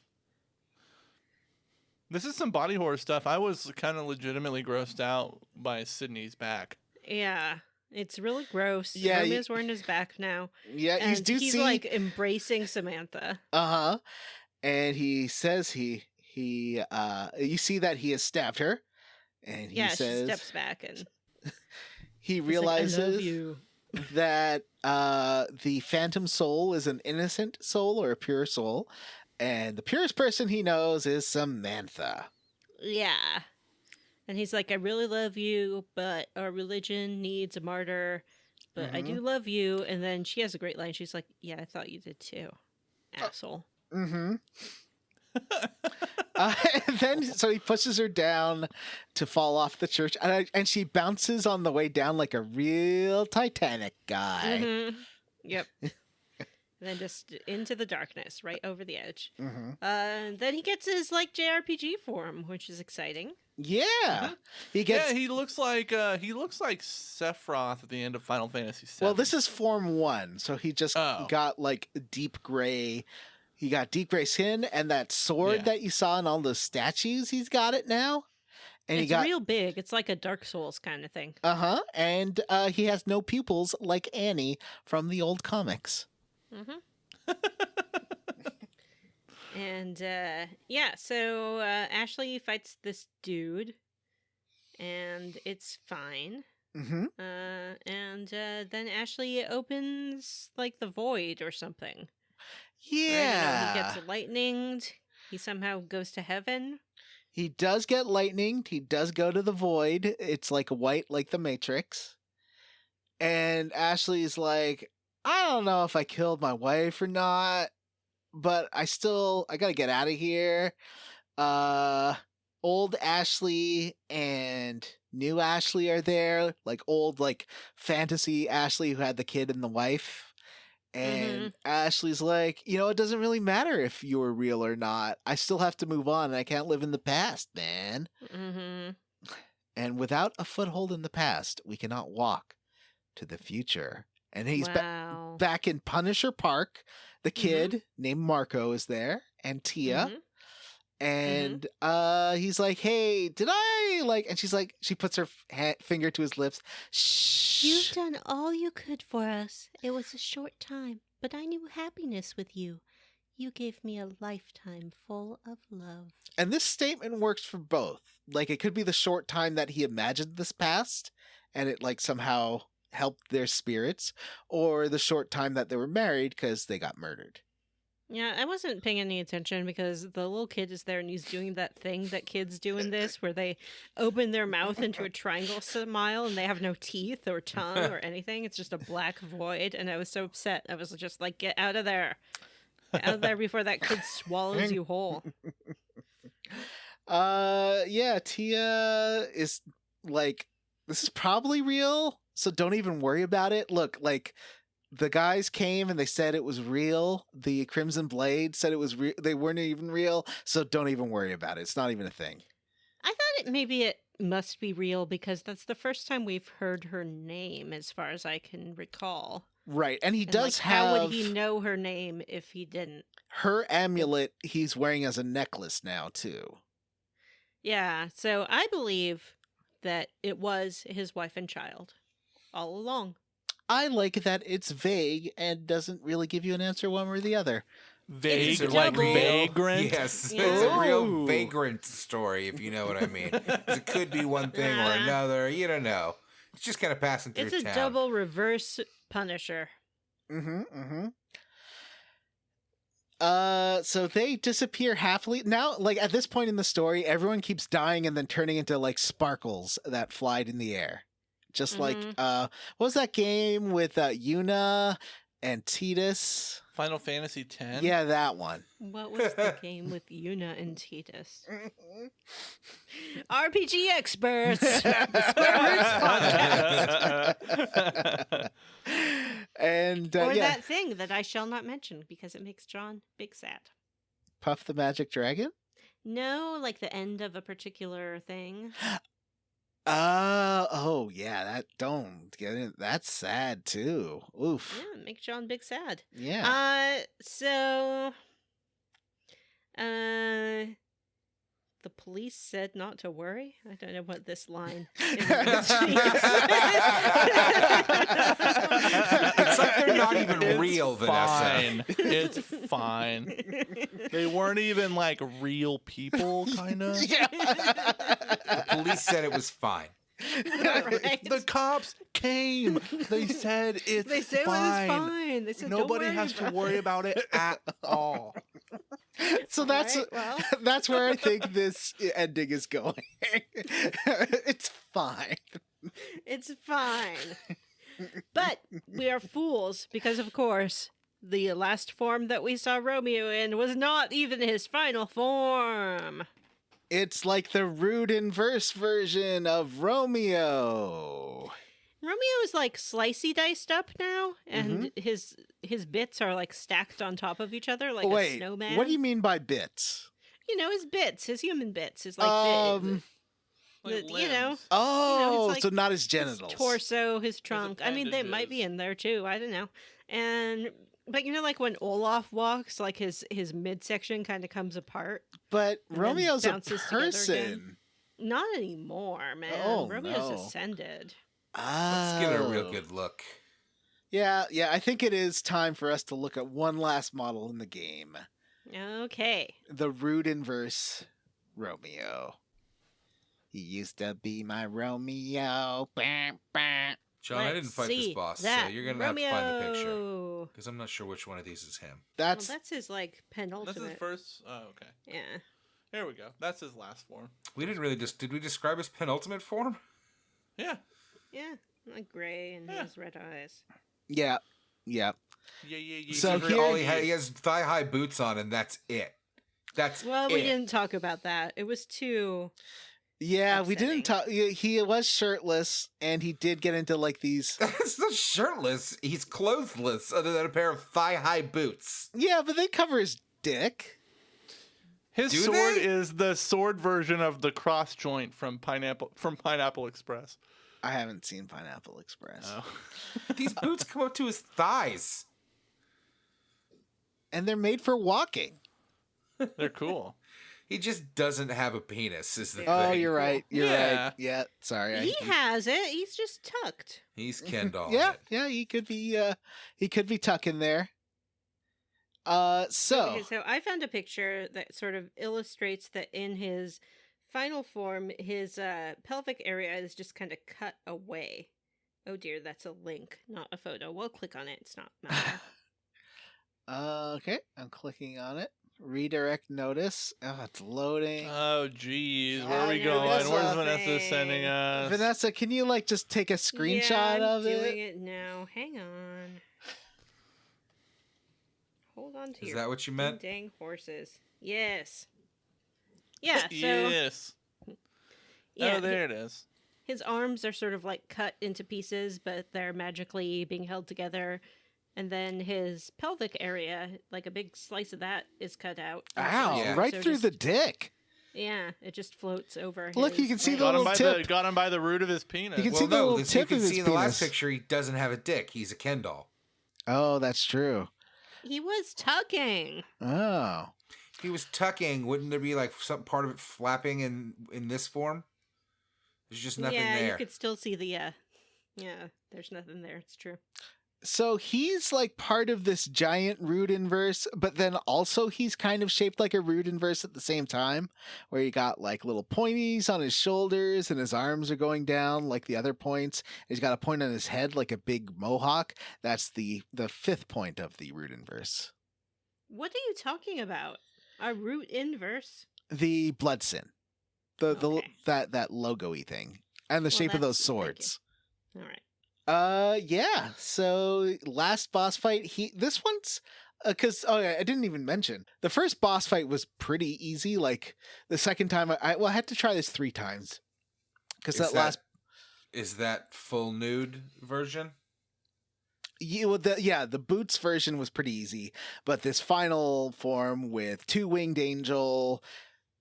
This is some body horror stuff. I was kind of legitimately grossed out by Sydney's back. Yeah, it's really gross. Yeah, Romeo's wearing his back now. Yeah, you And do he's see. like embracing Samantha. Uh-huh. And he says you see that he has stabbed her. And he Yeah, says she steps back and he he's like, realizes I love you. that the phantom soul is an innocent soul or a pure soul. And the purest person he knows is Samantha. Yeah. And he's like, I really love you, but our religion needs a martyr. But I do love you. And then she has a great line. She's like, yeah, I thought you did too. Asshole. Mm-hmm. And then so he pushes her down to fall off the church, and she bounces on the way down like a real Titanic guy. Mhm. Yep. And then just into the darkness, right over the edge. Mm-hmm. Then he gets his like JRPG form, which is exciting. Yeah, he gets. Yeah, he looks like Sephiroth at the end of Final Fantasy VII. Well, this is Form 1, so he just Oh. got like deep gray. He got deep gray skin, and that sword Yeah. that you saw in all those statues, he's got it now. And It's he got real big. It's like a Dark Souls kind of thing. and he has no pupils like Annie from the old comics. Mm-hmm. And yeah, so Ashley fights this dude, and it's fine. Mm-hmm. And then Ashley opens like the void or something. Right? Yeah, He gets lightninged. He somehow goes to heaven. He does get lightninged. He does go to the void. It's like white, like the Matrix. And Ashley's like, I don't know if I killed my wife or not, but I gotta get out of here. Old Ashley and new Ashley are there. Like old, like fantasy Ashley who had the kid and the wife. And Ashley's like, it doesn't really matter if you were real or not. I still have to move on, and I can't live in the past, man. Mm-hmm. And without a foothold in the past, we cannot walk to the future. And he's Wow. back in Punisher Park. The kid named Marco is there, and Tia. And he's like, "Hey, did I like?" And she's like, she puts her finger to his lips. Shh. You've done all you could for us. It was a short time, but I knew happiness with you. You gave me a lifetime full of love. And this statement works for both. Like, it could be the short time that he imagined this past, and it like somehow helped their spirits, or the short time that they were married because they got murdered. Yeah, I wasn't paying any attention because the little kid is there and he's doing that thing that kids do in this where they open their mouth into a triangle smile and they have no teeth or tongue or anything. It's just a black void. And I was so upset. I was just like, get out of there. Get out of there before that kid swallows you whole. Yeah, Tia is like, this is probably real, so don't even worry about it. Look, like, the guys came and they said it was real. The Crimson Blade said it was real. They weren't even real, so don't even worry about it. It's not even a thing. I thought maybe it must be real because that's the first time we've heard her name as far as I can recall. Right, and he And, does like, have... How would he know her name if he didn't? Her amulet he's wearing as a necklace now, too. Yeah, so I believe that it was his wife and child all along. I like that it's vague and doesn't really give you an answer one way or the other. Vague, It's a like double- vagrant. Yes, Yeah. it's a real Ooh. vagrant story, if you know what I mean. 'Cause it could be one thing or Nah. another. You don't know. It's just kind of passing through It's a town. double reverse Punisher. So they disappear happily. Now, like, at this point in the story, everyone keeps dying and then turning into, like, sparkles that flied in the air. Just like, what was that game with Yuna and Titus? Final Fantasy X. Yeah, that one. What was the game with Yuna and Titus? RPG experts. The Square Roots podcast. And, Or yeah, that thing that I shall not mention because it makes John big sad. Puff the Magic Dragon? No, like the end of a particular thing. Oh, yeah, that don't get it. That's sad, too. Oof. Yeah, make John big sad. Yeah. The police said not to worry. I don't know what this line is. It's like they're not even It's real, Vanessa. fine. It's fine. They weren't even like real people, kind of. The police said it was fine. Right. The cops came. They said it's They said fine. it was fine. They said Nobody don't worry has to about worry it. about it at all. So that's Right, well. that's where I think this ending is going. It's fine. It's fine. But we are fools because, of course, the last form that we saw Romeo in was not even his final form. It's like the Rood inverse version of Romeo. Romeo is like slicey diced up now, and his bits are like stacked on top of each other like a Wait, snowman. what do you mean by bits? You know, his bits, his human bits, is like Like you know, limbs. Oh, like so not his his genitals. torso, his trunk. I mean, they might be appendages. in there too. I don't know. But you know, like when Olaf walks, like his midsection kind of comes apart. But and then Romeo's a bounces together again. person. Not anymore, man. Oh, Romeo's no. ascended. Let's get a real Oh. good look. Yeah, I think it is time for us to look at one last model in the game. Okay. The Rood inverse Romeo. He used to be my Romeo. Bah, bah. John, I didn't Let's fight this see boss, so that you're gonna have to find the picture Romeo. because I'm not sure which one of these is him. Well, That's that's his like That's penultimate. his first. Oh, okay. Yeah. Here we go. That's his last form. We didn't really did we describe his penultimate form? Yeah. Yeah. Like gray and he Yeah. has red eyes. yeah. Yeah. So Except for here- all he has thigh high boots on, and that's it. That's Well, it. we didn't talk about that. It was too. Yeah, we didn't talk. Upsetting. He was shirtless, and he did get into like these. That's not shirtless. He's clothless, other than a pair of thigh high boots. Yeah, but they cover his dick. His Do sword they? is the sword version of the cross joint from Pineapple Express. I haven't seen Pineapple Express, Oh. These boots come up to his thighs. and they're made for walking. They're cool. He just doesn't have a penis, is the Oh, thing. you're right. You're Yeah. right. Yeah, sorry. He has it. He's just tucked. He's Ken doll. Yeah, yeah, he could be tucking there. So Okay, so I found a picture that sort of illustrates that in his final form, his pelvic area is just kind of cut away. Oh dear, that's a link, not a photo. We'll click on it. It's not matter. okay, I'm clicking on it. Redirect notice. Oh, it's loading. Oh, geez. Where Oh, are we no, going? Vanessa. Where's Vanessa sending us? Vanessa, can you like just take a screenshot yeah, of I'm doing it? it now. Hang on. Hold on to Is your that what you meant? dang horses. Yes. Yeah, so Yes. yeah, Oh, there it is. his arms are sort of like cut into pieces, but they're magically being held together. And then his pelvic area, like a big slice of that, is cut out. Ow! Yeah. Right So through just- the dick. Yeah, it just floats over. Look, you his can see leg. the little tip. Got him by the root of his penis. You can Well, see the no, little this, you tip can of his see in the last penis. picture he doesn't have a dick. He's a Ken doll. Oh, that's true. He was tucking. Oh, If he was tucking, wouldn't there be like some part of it flapping in this form? There's just nothing yeah, there. you could still see the. Yeah, there's nothing there. It's true. so he's like part of this giant Rood inverse, but then also he's kind of shaped like a Rood inverse at the same time, where you got like little pointies on his shoulders and his arms are going down like the other points. He's got a point on his head like a big mohawk. That's the fifth point of the Rood inverse. What are you talking about? A root inverse? The blood sin, the Okay. that logo-y thing, and the Well, shape of those that's- thank you. swords. All right. Yeah. So last boss fight, this one's because yeah, I didn't even mention the first boss fight was pretty easy. Like the second time, I had to try this 3 times because Is that full nude version? the boots version was pretty easy, but this final form with 2-winged angel,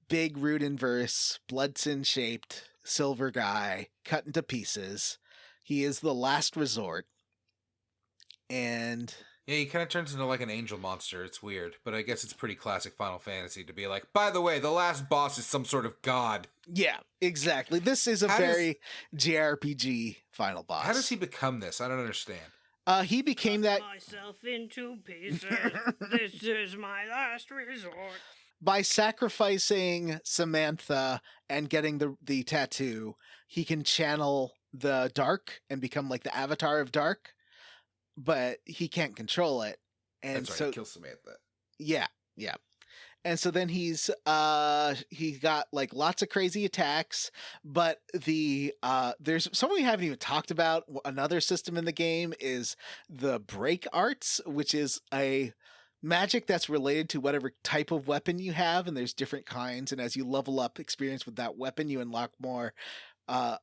big Rood inverse, bloodsin shaped silver guy cut into pieces. He is the last resort. And Yeah, he kind of turns into like an angel monster. It's weird, but I guess it's pretty classic Final Fantasy to be like, by the way, the last boss is some sort of god. yeah, exactly. This is a How does- very JRPG final boss. How does he become this? I don't understand. He became that Myself into pieces. This is my last resort. by sacrificing Samantha and getting the tattoo. He can channel the dark and become like the avatar of dark, but he can't control it. And That's right, so he kills Samantha. yeah. And so then he got like lots of crazy attacks, but there's something we haven't even talked about. Another system in the game is the break arts, which is a magic that's related to whatever type of weapon you have, and there's different kinds, and as you level up experience with that weapon, you unlock more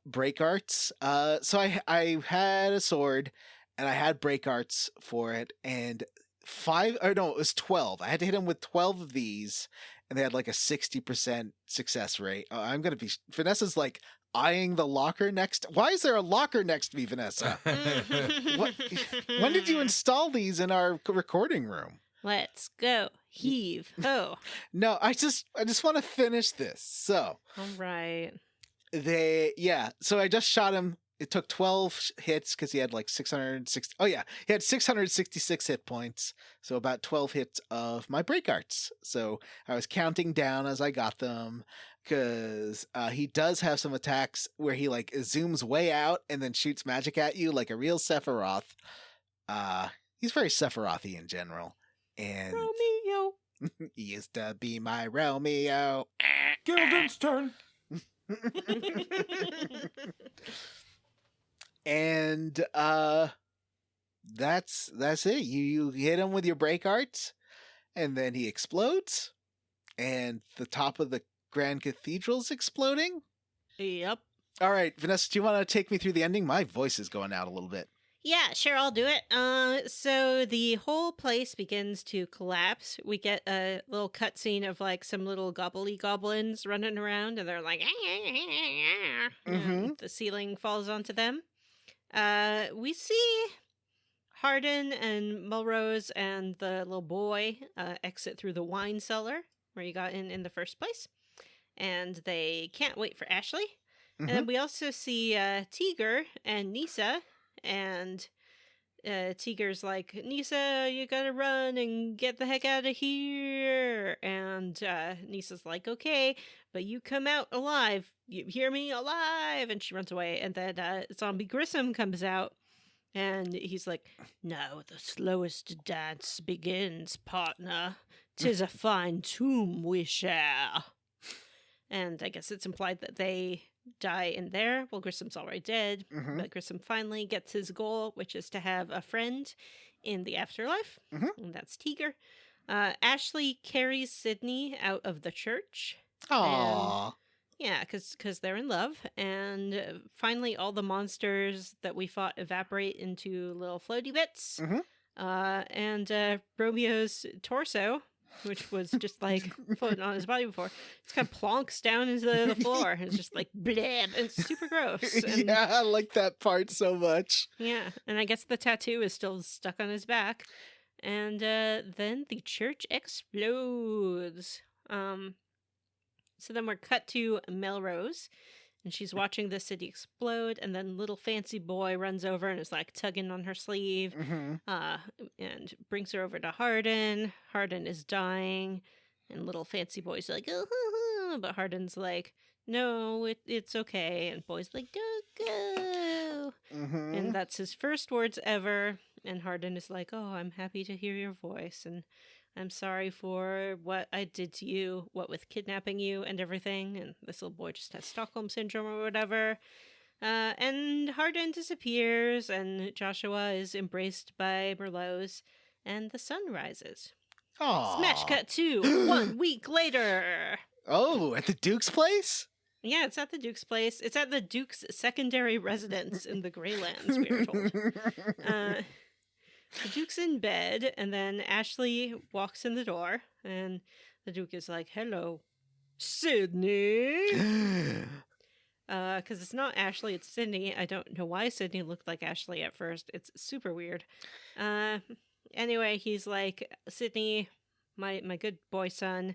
break arts. So I had a sword and I had break arts for it, and it was 12. I had to hit him with 12 of these, and they had like a 60% success rate. Vanessa's like eyeing the locker next. Why is there a locker next to me, Vanessa? When did you install these in our recording room? Let's go. Heave. Oh. No, I just want to finish this. So All right. so I just shot him. It took 12 hits because he had like 660. Oh yeah, he had 666 hit points. So about 12 hits of my break arts. So I was counting down as I got them because he does have some attacks where he like zooms way out and then shoots magic at you like a real Sephiroth. He's very Sephiroth-y in general. And Romeo. he used to be my Romeo. Gilden's turn. And that's it. You hit him with your break arts, and then he explodes, and the top of the Grand Cathedral's exploding. Yep. All right, Vanessa, do you want to take me through the ending? My voice is going out a little bit. Yeah, sure, I'll do it. So the whole place begins to collapse. We get a little cutscene of like some little gobbly goblins running around, and they're like, and the ceiling falls onto them. We see Hardin and Melrose and the little boy exit through the wine cellar where you got in the first place. and they can't wait for Ashley. Mhm. And we also see Tiger and Nisa, and Tiger's like, Nisa, you gotta run and get the heck out of here. And Nisa's like, okay, but you come out alive. You hear me? Alive. And she runs away. And then Zombie Grissom comes out. And he's like, now the slowest dance begins, partner. 'Tis a fine tomb we share. And I guess it's implied that they die in there. Well, Grissom's already dead, Mhm. but Grissom finally gets his goal, which is to have a friend in the afterlife. Mhm. And that's Tiger. Ashley carries Sydney out of the church. Aww. Yeah, because they're in love. And finally, all the monsters that we fought evaporate into little floaty bits. Mhm. And Romeo's torso, which was just like floating on his body before, it's kind of plonks down into the floor. It's just like bleh. It's super gross. And, Yeah, I like that part so much. yeah, and I guess the tattoo is still stuck on his back. And then the church explodes. So then we're cut to Melrose, and she's watching the city explode, and then little fancy boy runs over and is like tugging on her sleeve, Mhm. and brings her over to Hardin. Hardin is dying, and little fancy boy's like, oh, but Hardin's like, no, it's okay. And boy's like, go. Mhm. And that's his first words ever. And Hardin is like, oh, I'm happy to hear your voice. And I'm sorry for what I did to you, what with kidnapping you and everything. And this little boy just has Stockholm Syndrome or whatever. And Hardin disappears, and Joshua is embraced by Merlot's, and the sun rises. Aw. Smash cut to 1 week later. Oh, at the Duke's place? Yeah, it's at the Duke's place. It's at the Duke's secondary residence in the Greylands, we are told. The Duke's in bed, and then Ashley walks in the door, and the Duke is like, hello, Sydney. Because it's not Ashley, it's Sydney. I don't know why Sydney looked like Ashley at first. It's super weird. Anyway, he's like, Sydney, my good boy son,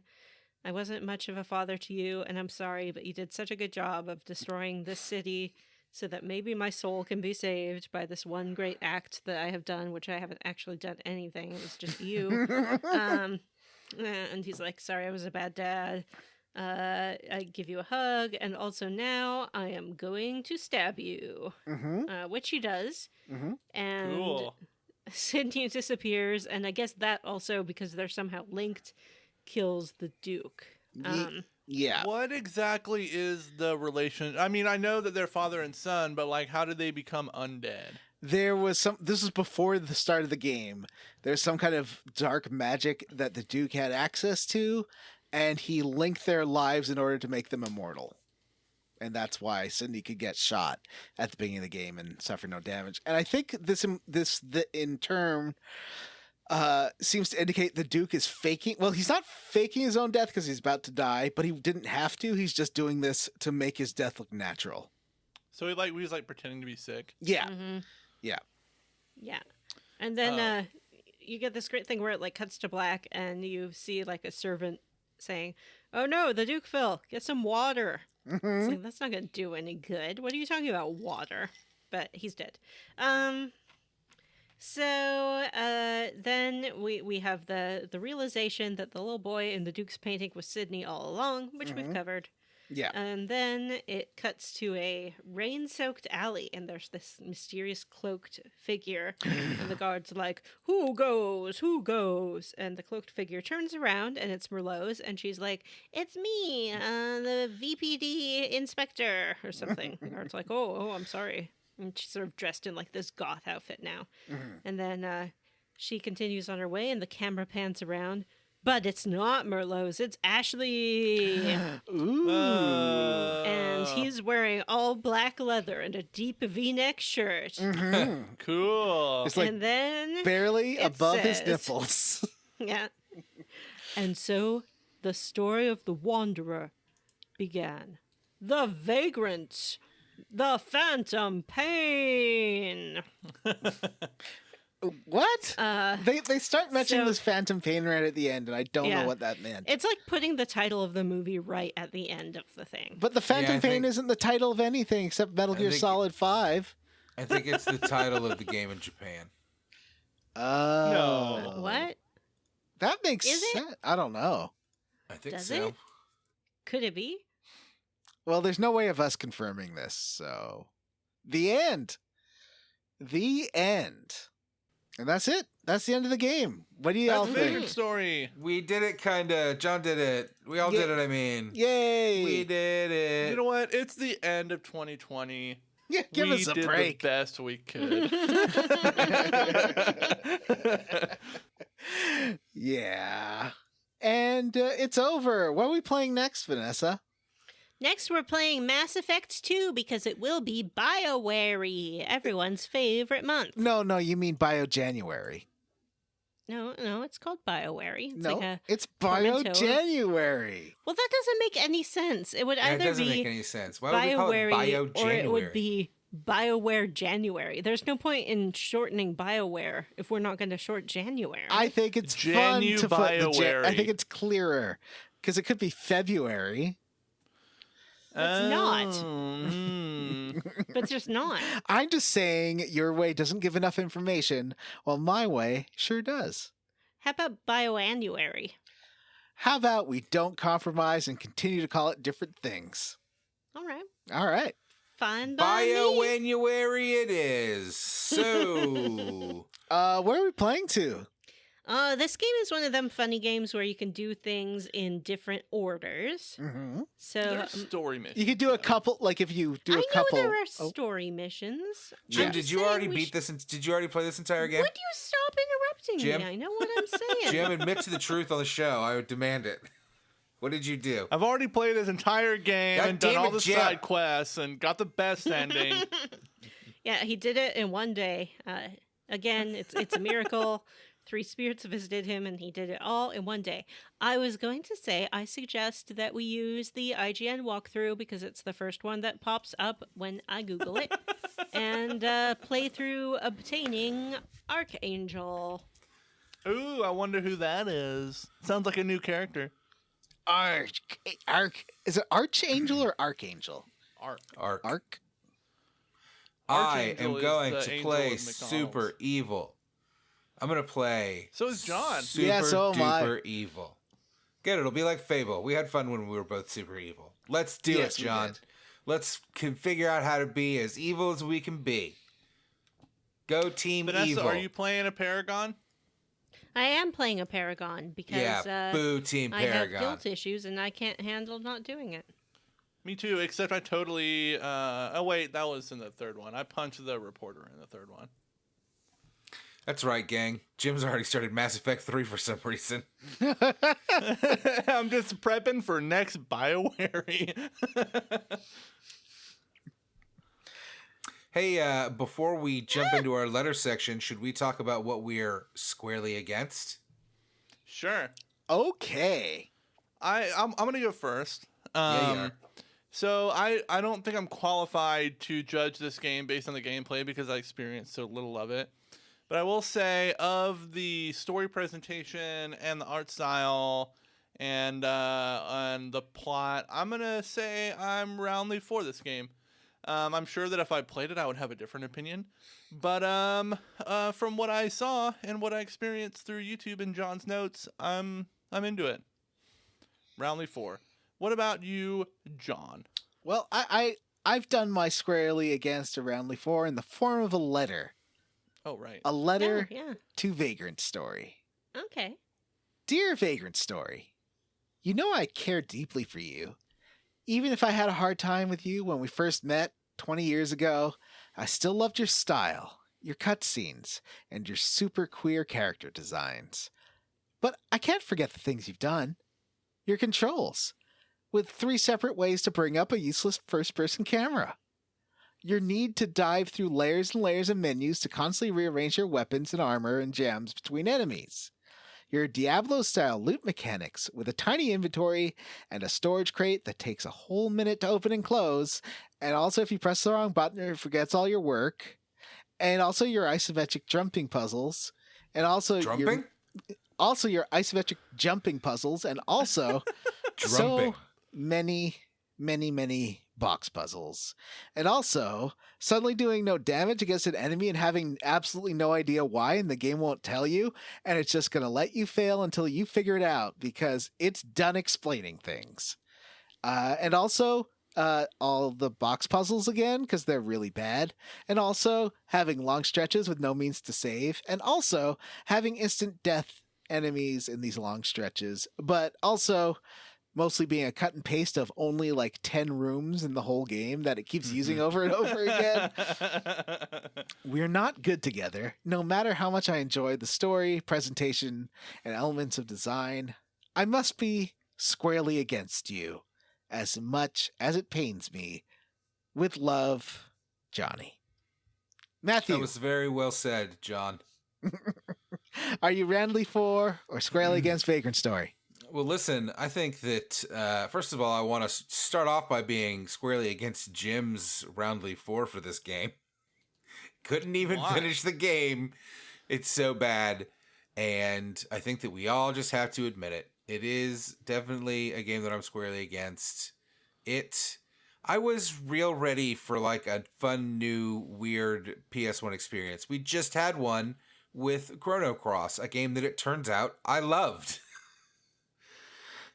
I wasn't much of a father to you, and I'm sorry, but you did such a good job of destroying this city so that maybe my soul can be saved by this one great act that I have done, which I haven't actually done anything. It was just you. And he's like, sorry, I was a bad dad. I give you a hug, and also now I am going to stab you. Which he does. And Cool. Sydney disappears, and I guess that also, because they're somehow linked, kills the Duke. Yeah. What exactly is the relation? I mean, I know that they're father and son, but like, how did they become undead? There was some. This was before the start of the game. There's some kind of dark magic that the Duke had access to, and he linked their lives in order to make them immortal. And that's why Sydney could get shot at the beginning of the game and suffer no damage. And I think this in turn seems to indicate the Duke is faking. Well, he's not faking his own death because he's about to die, but he didn't have to. He's just doing this to make his death look natural. So he was like pretending to be sick. Yeah. Yeah. And then you get this great thing where it like cuts to black, and you see like a servant saying, oh no, the Duke fell. Get some water. It's like, that's not going to do any good. What are you talking about, water? But he's dead. So then we have the realization that the little boy in the Duke's painting was Sydney all along, which we've covered. Yeah. And then it cuts to a rain-soaked alley, and there's this mysterious cloaked figure. And the guard's like, who goes? Who goes? And the cloaked figure turns around, and it's Merlot's, and she's like, it's me, the VPD inspector, or something. The guard's like, oh, I'm sorry. And she's sort of dressed in like this goth outfit now. And then she continues on her way, and the camera pans around. But it's not Merlot's, it's Ashley. Ooh. And he's wearing all black leather and a deep V-neck shirt. Cool. It's like and then barely it above his says- nipples. Yeah. And so the story of the Wanderer began. The Vagrant. The Phantom Pain. What? They start mentioning so- this phantom pain right at the end, and I don't know Yeah. what that meant. It's like putting the title of the movie right at the end of the thing. But the phantom I pain think- isn't the title of anything except Metal I Gear think- Solid 5. I think it's the title of the game in Japan. Oh. What? That makes Is it? sense. I don't know. I think Does so. it? Could it be? Well, there's no way of us confirming this, so... The end! The end. And that's it. That's the end of the game. What do you all That's think? Vagrant story. We did it, kinda. John did it. We all did it, I mean. Yay! We did it. You know what? It's the end of 2020. Yeah, give we us a did break. the best we could. Yeah. And it's over. What are we playing next, Vanessa? Next, we're playing Mass Effect 2 because it will be BioWary, everyone's favorite month. No, you mean Bio-January. No, it's called BioWary. It's No, like a... it's portmanteau. Bio-January. Well, that doesn't make any sense. It would Yeah, it either doesn't be make any sense. Why would we call it BioWary Bio-January? or it would be BioWare January. There's no point in shortening BioWare if we're not going to short January. I think it's fun to put the I Janu-Biowary. think it's clearer because it could be February. It's not. Mm. But it's just not. I'm just saying your way doesn't give enough information, while my way sure does. How about BioAnnuary? How about we don't compromise and continue to call it different things? All right. All right. Fine by me. Bio-January it is. So... Where are we playing to? This game is one of them funny games where you can do things in different orders. Mm-hmm. So There's story missions. You could do a couple, like if you do I a know couple. there are Oh, story missions. Jim, I'm did just you saying already we beat should- this? Did you already play this entire game? Would you stop interrupting Jim? me? I know what I'm saying. Jim, admit to the truth on the show. I would demand it. What did you do? I've already played this entire game God and done damn all it, the Jim. side quests and got the best ending. Yeah, he did it in one day. Again, it's a miracle. 3 spirits visited him, and he did it all in one day. I was going to say, I suggest that we use the IGN walkthrough because it's the first one that pops up when I Google it, and play through obtaining Archangel. Ooh, I wonder who that is. Sounds like a new character. Is it Archangel or Archangel? Arc. Arc? I Archangel am is going the to angel play of McDonald's. super evil. I'm going to play So is John. super Yeah, so am I. duper evil. Good, it'll be like Fable. We had fun when we were both super evil. Let's do Yes, it, we John. did. Let's figure out how to be as evil as we can be. Go team Vanessa, evil. are you playing a Paragon? I am playing a Paragon because Yeah, boo team I have Paragon. guilt issues and I can't handle not doing it. Me too, except I totally... oh, wait, that was in the third one. I punched the reporter in the third one. That's right, gang. Jim's already started Mass Effect 3 for some reason. I'm just prepping for next BioWary. Hey, before we jump into our letter section, should we talk about what we're squarely against? Sure. Okay. I'm going to go first. Yeah, you are. So I don't think I'm qualified to judge this game based on the gameplay because I experienced so little of it. But I will say of the story presentation and the art style and the plot, I'm going to say I'm roundly for this game. I'm sure that if I played it, I would have a different opinion. But from what I saw and what I experienced through YouTube and John's notes, I'm into it. Roundly for. What about you, John? Well, I've done my squarely against a roundly for in the form of a letter. Oh, right. A letter Yeah. to Vagrant Story. Okay. Dear Vagrant Story, you know I care deeply for you. Even if I had a hard time with you when we first met 20 years ago, I still loved your style, your cutscenes, and your super queer character designs. But I can't forget the things you've done. Your controls, with 3 separate ways to bring up a useless first-person camera. Your need to dive through layers and layers of menus to constantly rearrange your weapons and armor and gems between enemies. Your Diablo-style loot mechanics with a tiny inventory and a storage crate that takes a whole minute to open and close, and also if you press the wrong button it forgets all your work. and also your isometric jumping puzzles, and also Drumping? your isometric jumping puzzles, and also Drumping. so many box puzzles, and also suddenly doing no damage against an enemy and having absolutely no idea why, and the game won't tell you, and it's just going to let you fail until you figure it out because it's done explaining things. And also all the box puzzles again because they're really bad, and also having long stretches with no means to save, and also having instant death enemies in these long stretches, but also mostly being a cut and paste of only like 10 rooms in the whole game that it keeps using over and over again. We're not good together. No matter how much I enjoy the story, presentation, and elements of design, I must be squarely against you, as much as it pains me. With love, Johnny. Matthew. That was very well said, John. Are you roundly for or squarely against Vagrant Story? Well, listen, I think that, first of all, I want to start off by being squarely against Jim's roundly for this game. Couldn't even finish the game. It's so bad. And I think that we all just have to admit it. It is definitely a game that I'm squarely against. I was real ready for like a fun, new, weird PS1 experience. We just had one with Chrono Cross, a game that it turns out I loved.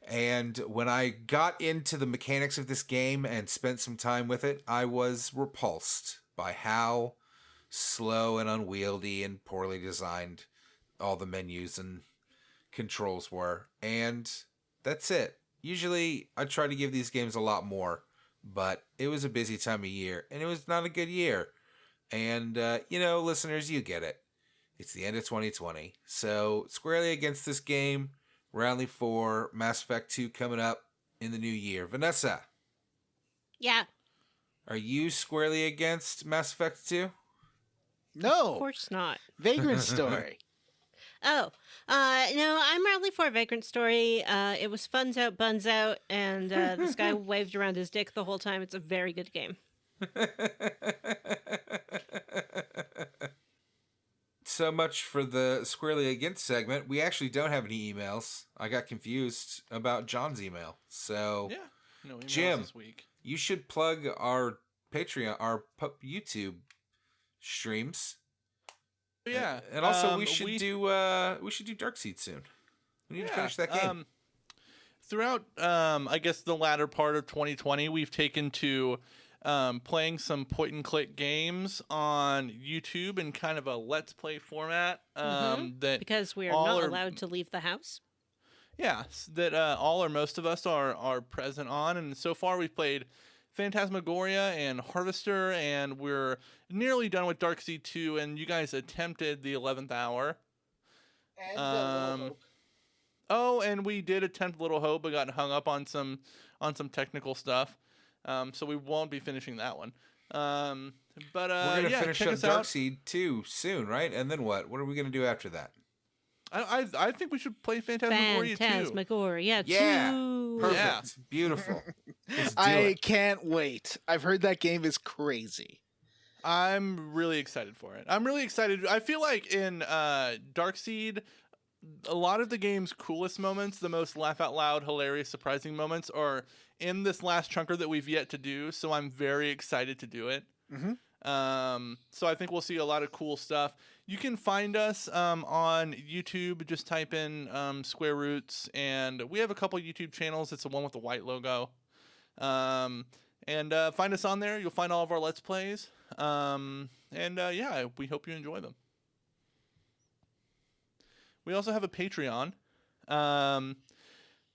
And when I got into the mechanics of this game and spent some time with it, I was repulsed by how slow and unwieldy and poorly designed all the menus and controls were. And that's it. Usually I try to give these games a lot more, but it was a busy time of year and it was not a good year. And, listeners, you get it. It's the end of 2020. So squarely against this game, roundly for Mass Effect 2 coming up in the new year. Vanessa. Yeah. Are you squarely against Mass Effect 2? No. Of course not. Vagrant Story. Oh, no, I'm roundly for Vagrant Story. It was funds out, buns out, and this guy waved around his dick the whole time. It's a very good game. So much for the squarely against segment. We actually don't have any emails. I got confused about John's email. So, Yeah. No emails Jim, this week. you should plug our Patreon, our YouTube streams. Yeah. And also we should do Darkseid soon. We need to finish that game. Throughout I guess the latter part of 2020, we've taken to playing some point and click games on YouTube in kind of a let's play format. That Because we are all not are- allowed to leave the house. Yeah, that all or most of us are present on, and so far we've played Phantasmagoria and Harvester, and we're nearly done with Darkseid 2, and you guys attempted the 11th hour. Oh, and we did attempt Little Hope, but got hung up on some technical stuff. So we won't be finishing that one. But We're gonna finish check up us out. Darkseid 2 soon, right? And then what? What are we gonna do after that? I think we should play Phantasmagoria too. Phantasmagoria Yeah. 2. Perfect. Yeah. Beautiful. Let's do I it. can't wait. I've heard that game is crazy. I'm really excited for it. I'm really excited. I feel like in Darkseid, a lot of the game's coolest moments, the most laugh out loud, hilarious, surprising moments are in this last chunker that we've yet to do. So I'm very excited to do it. Mm-hmm. So I think we'll see a lot of cool stuff. You can find us on YouTube. Just type in Square Roots, and we have a couple YouTube channels. It's the one with the white logo. And find us on there. You'll find all of our Let's Plays. We hope you enjoy them. We also have a Patreon.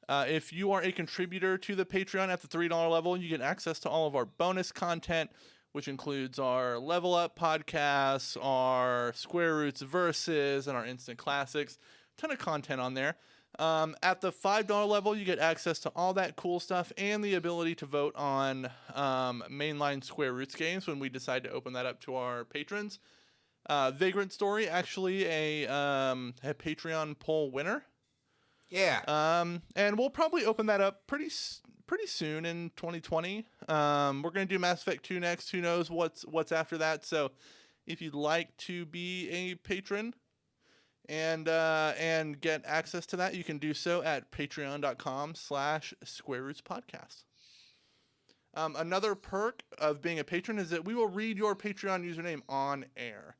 If you are a contributor to the Patreon at the $3 level, you get access to all of our bonus content, which includes our Level Up podcasts, our Square Roots Versus, and our Instant Classics. Ton of content on there. At the $5 level, you get access to all that cool stuff and the ability to vote on mainline Square Roots games when we decide to open that up to our patrons. Vagrant Story, actually a Patreon poll winner. Yeah. And we'll probably open that up pretty soon in 2020. We're gonna do Mass Effect 2 next. Who knows what's after that? So if you'd like to be a patron and get access to that, you can do so at patreon.com/SquareRootsPodcast. Another perk of being a patron is that we will read your Patreon username on air.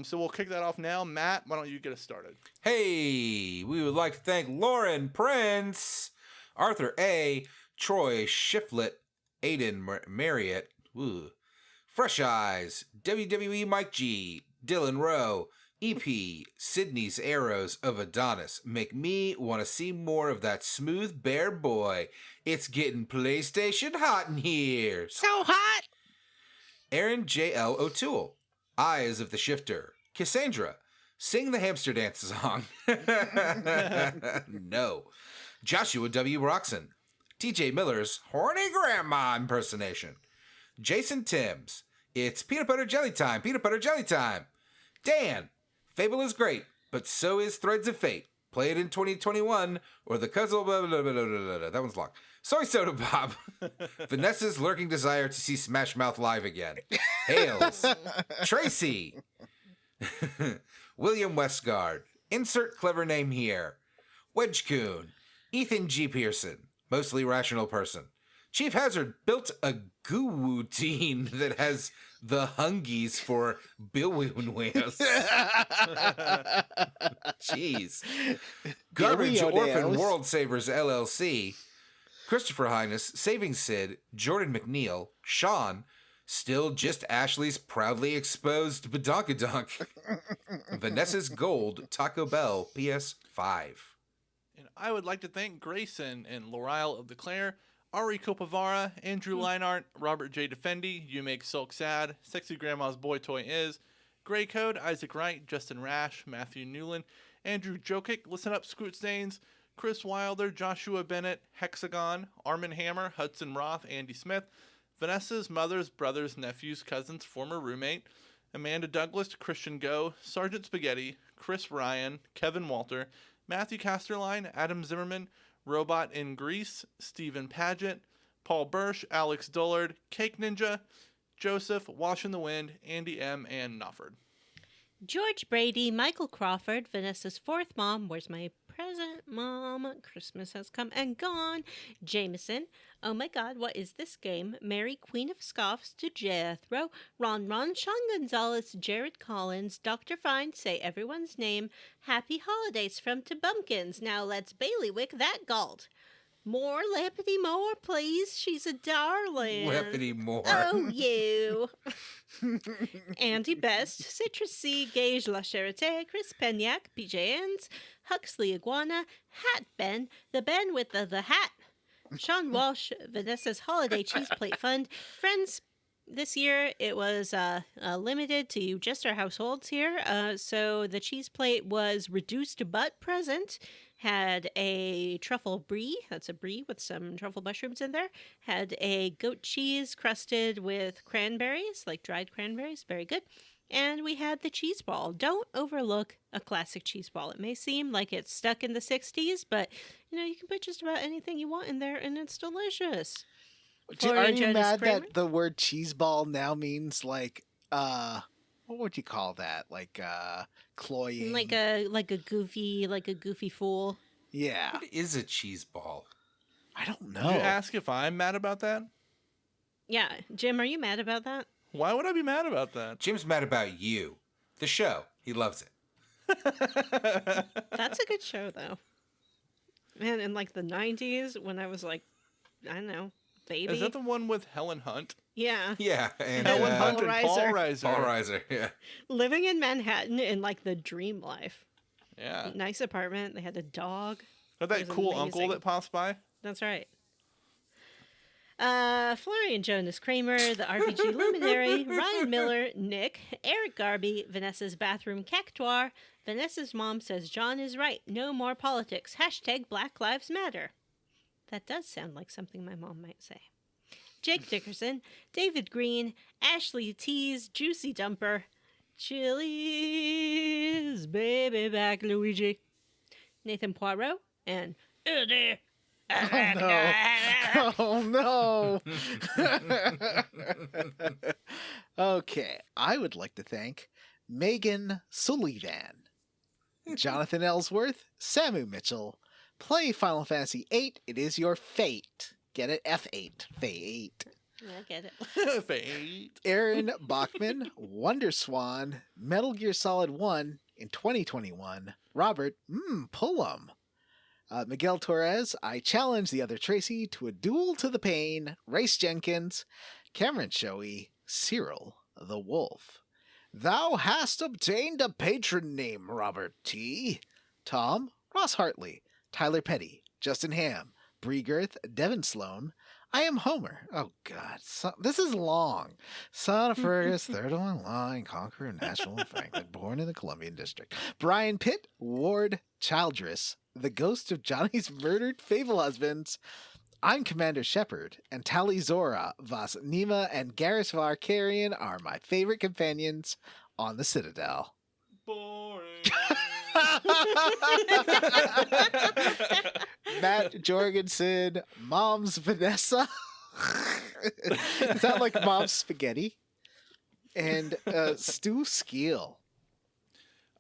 So we'll kick that off now. Matt, why don't you get us started? Hey, we would like to thank Lauren Prince, Arthur A., Troy Shiflett, Aiden Marriott, Fresh Eyes, WWE Mike G, Dylan Rowe, EP, Sydney's Arrows of Adonis. Make me want to see more of that smooth bear boy. It's getting PlayStation hot in here. So hot! Aaron J.L. O'Toole, Eyes of the Shifter, Cassandra, Sing the Hamster Dance song. No. Joshua W. Roxon, TJ Miller's Horny Grandma impersonation. Jason Timms, It's Peanut Butter Jelly Time, Peanut Butter Jelly Time. Dan, Fable is great, but so is Threads of Fate. Play it in 2021, or the Cuzzle, blah, blah, blah, blah, blah, blah. That one's long. Soy Soda Bob. Vanessa's lurking desire to see Smash Mouth live again. Hales. Tracy. William Westgard. Insert clever name here. Wedgecoon. Ethan G. Pearson. Mostly rational person. Chief Hazard built a goo teen that has the hungies for Billwinwares. Jeez. Garbage Orphan World Savers LLC. Christopher Highness, Saving Sid, Jordan McNeil, Sean, still just Ashley's proudly exposed badonkadonk. Vanessa's Gold, Taco Bell, PS5. And I would like to thank Grayson and L'Oreal of the Claire, Ari Copavara, Andrew Leinart, Robert J. Defendi, You Make Silk Sad, Sexy Grandma's Boy Toy Is, Grey Code, Isaac Wright, Justin Rash, Matthew Newland, Andrew Jokic, Listen Up Scoot Stains, Chris Wilder, Joshua Bennett, Hexagon, Armin Hammer, Hudson Roth, Andy Smith, Vanessa's mother's brother's nephew's cousin's former roommate, Amanda Douglas, Christian Go, Sergeant Spaghetti, Chris Ryan, Kevin Walter, Matthew Casterline, Adam Zimmerman, Robot in Greece, Stephen Paget, Paul Bursch, Alex Dullard, Cake Ninja, Joseph, Wash in the Wind, Andy M., and Nofford. George Brady, Michael Crawford, Vanessa's fourth mom, Where's My Present, Mom? Christmas has come and gone. Jameson, Oh My God, What Is This Game? Mary, Queen of Scoffs, to Jethro, Ron, Sean Gonzalez, Jared Collins, Dr. Fine, Say Everyone's Name, Happy Holidays from To Bumpkins. Now let's bailiwick that galt. More Lappity More, please. She's a darling. Lappity More. Oh, you. Andy Best, Citrusy, Gage La Charité, Chris Penyak, PJ Ends, Huxley Iguana, Hat Ben, the Ben with the hat, Sean Walsh, Vanessa's Holiday Cheese Plate Fund. Friends, this year it was limited to just our households here, so the cheese plate was reduced but present. Had a truffle brie, that's a brie with some truffle mushrooms in there. Had a goat cheese crusted with cranberries, like dried cranberries, very good. And we had the cheese ball. Don't overlook a classic cheese ball. It may seem like it's stuck in the 60s, but you can put just about anything you want in there and it's delicious. Are you mad that the word cheese ball now means like what would you call that? Like cloying, like a goofy fool. Yeah. What is a cheese ball? I don't know. Did you ask if I'm mad about that? Yeah, Jim, are you mad about that? Why would I be mad about that? Jim's mad about you. The show. He loves it. That's a good show, though. Man, in like the 90s, when I was like, I don't know, baby. Is that the one with Helen Hunt? Yeah. Yeah. And Helen Hunt and Paul Reiser. Reiser. Paul Reiser, yeah. Living in Manhattan in like the dream life. Yeah. Nice apartment. They had a dog. Got that It was cool amazing. uncle that pops by? That's right. Florian Jonas Kramer, the RPG Luminary, Ryan Miller, Nick, Eric Garby, Vanessa's Bathroom Cactuar. Vanessa's mom says John is right. No more politics. # Black Lives Matter. That does sound like something my mom might say. Jake Dickerson, David Green, Ashley Tees, Juicy Dumper, Chili's Baby Back Luigi, Nathan Poirot, and Eddie Oh no. Okay, I would like to thank Megan Sullivan, Jonathan Ellsworth, Samu Mitchell. Play Final Fantasy VIII. It is your fate. Get it? F8. Fate. I get it. Fate. Aaron Bachman, Wonder Swan, Metal Gear Solid 1 in 2021. Robert, Pullum. Miguel Torres, I challenge the other Tracy to a duel to the pain. Race Jenkins, Cameron Shoei, Cyril the Wolf. Thou hast obtained a patron name, Robert T. Tom, Ross Hartley, Tyler Petty, Justin Ham, Bree Girth, Devin Sloan. I am Homer. Oh, God. This is long. Son of Fergus, third on line, conqueror of Nashville and Franklin, born in the Columbian District. Brian Pitt, Ward Childress, the ghost of Johnny's murdered fable husbands. I'm Commander Shepard, and Tali Zora, Vas Nima, and Garrus Varkarian are my favorite companions on the Citadel. Boring. Matt Jorgensen, Mom's Vanessa. Is that like Mom's Spaghetti? And Stu Skeel.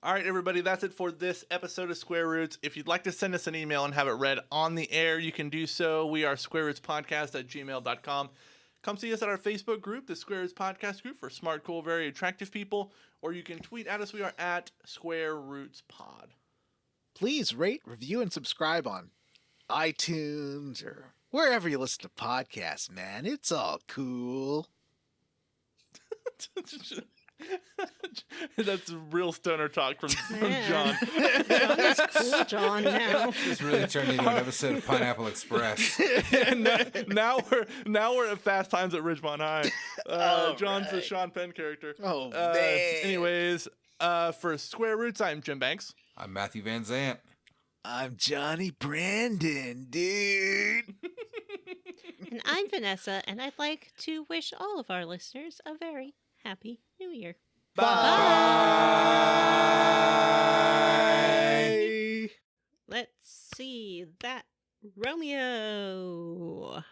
All right, everybody, that's it for this episode of Square Roots. If you'd like to send us an email and have it read on the air, you can do so. We are squarerootspodcast@gmail.com. Come see us at our Facebook group, the Square Roots Podcast Group, for smart, cool, very attractive people. Or you can tweet at us. We are at Square Roots Pod. Please rate, review, and subscribe on iTunes or wherever you listen to podcasts, man. It's all cool. That's real stoner talk from Man. John. John is cool John now. This really turned into an episode of Pineapple Express. And now we're at Fast Times at Ridgemont High. John's the Sean Penn character. Oh, man. Anyways, for Square Roots, I'm Jim Banks. I'm Matthew Van Zant. I'm Johnny Brandon, dude. And I'm Vanessa, and I'd like to wish all of our listeners a very happy New Year. Bye. Let's see that Romeo.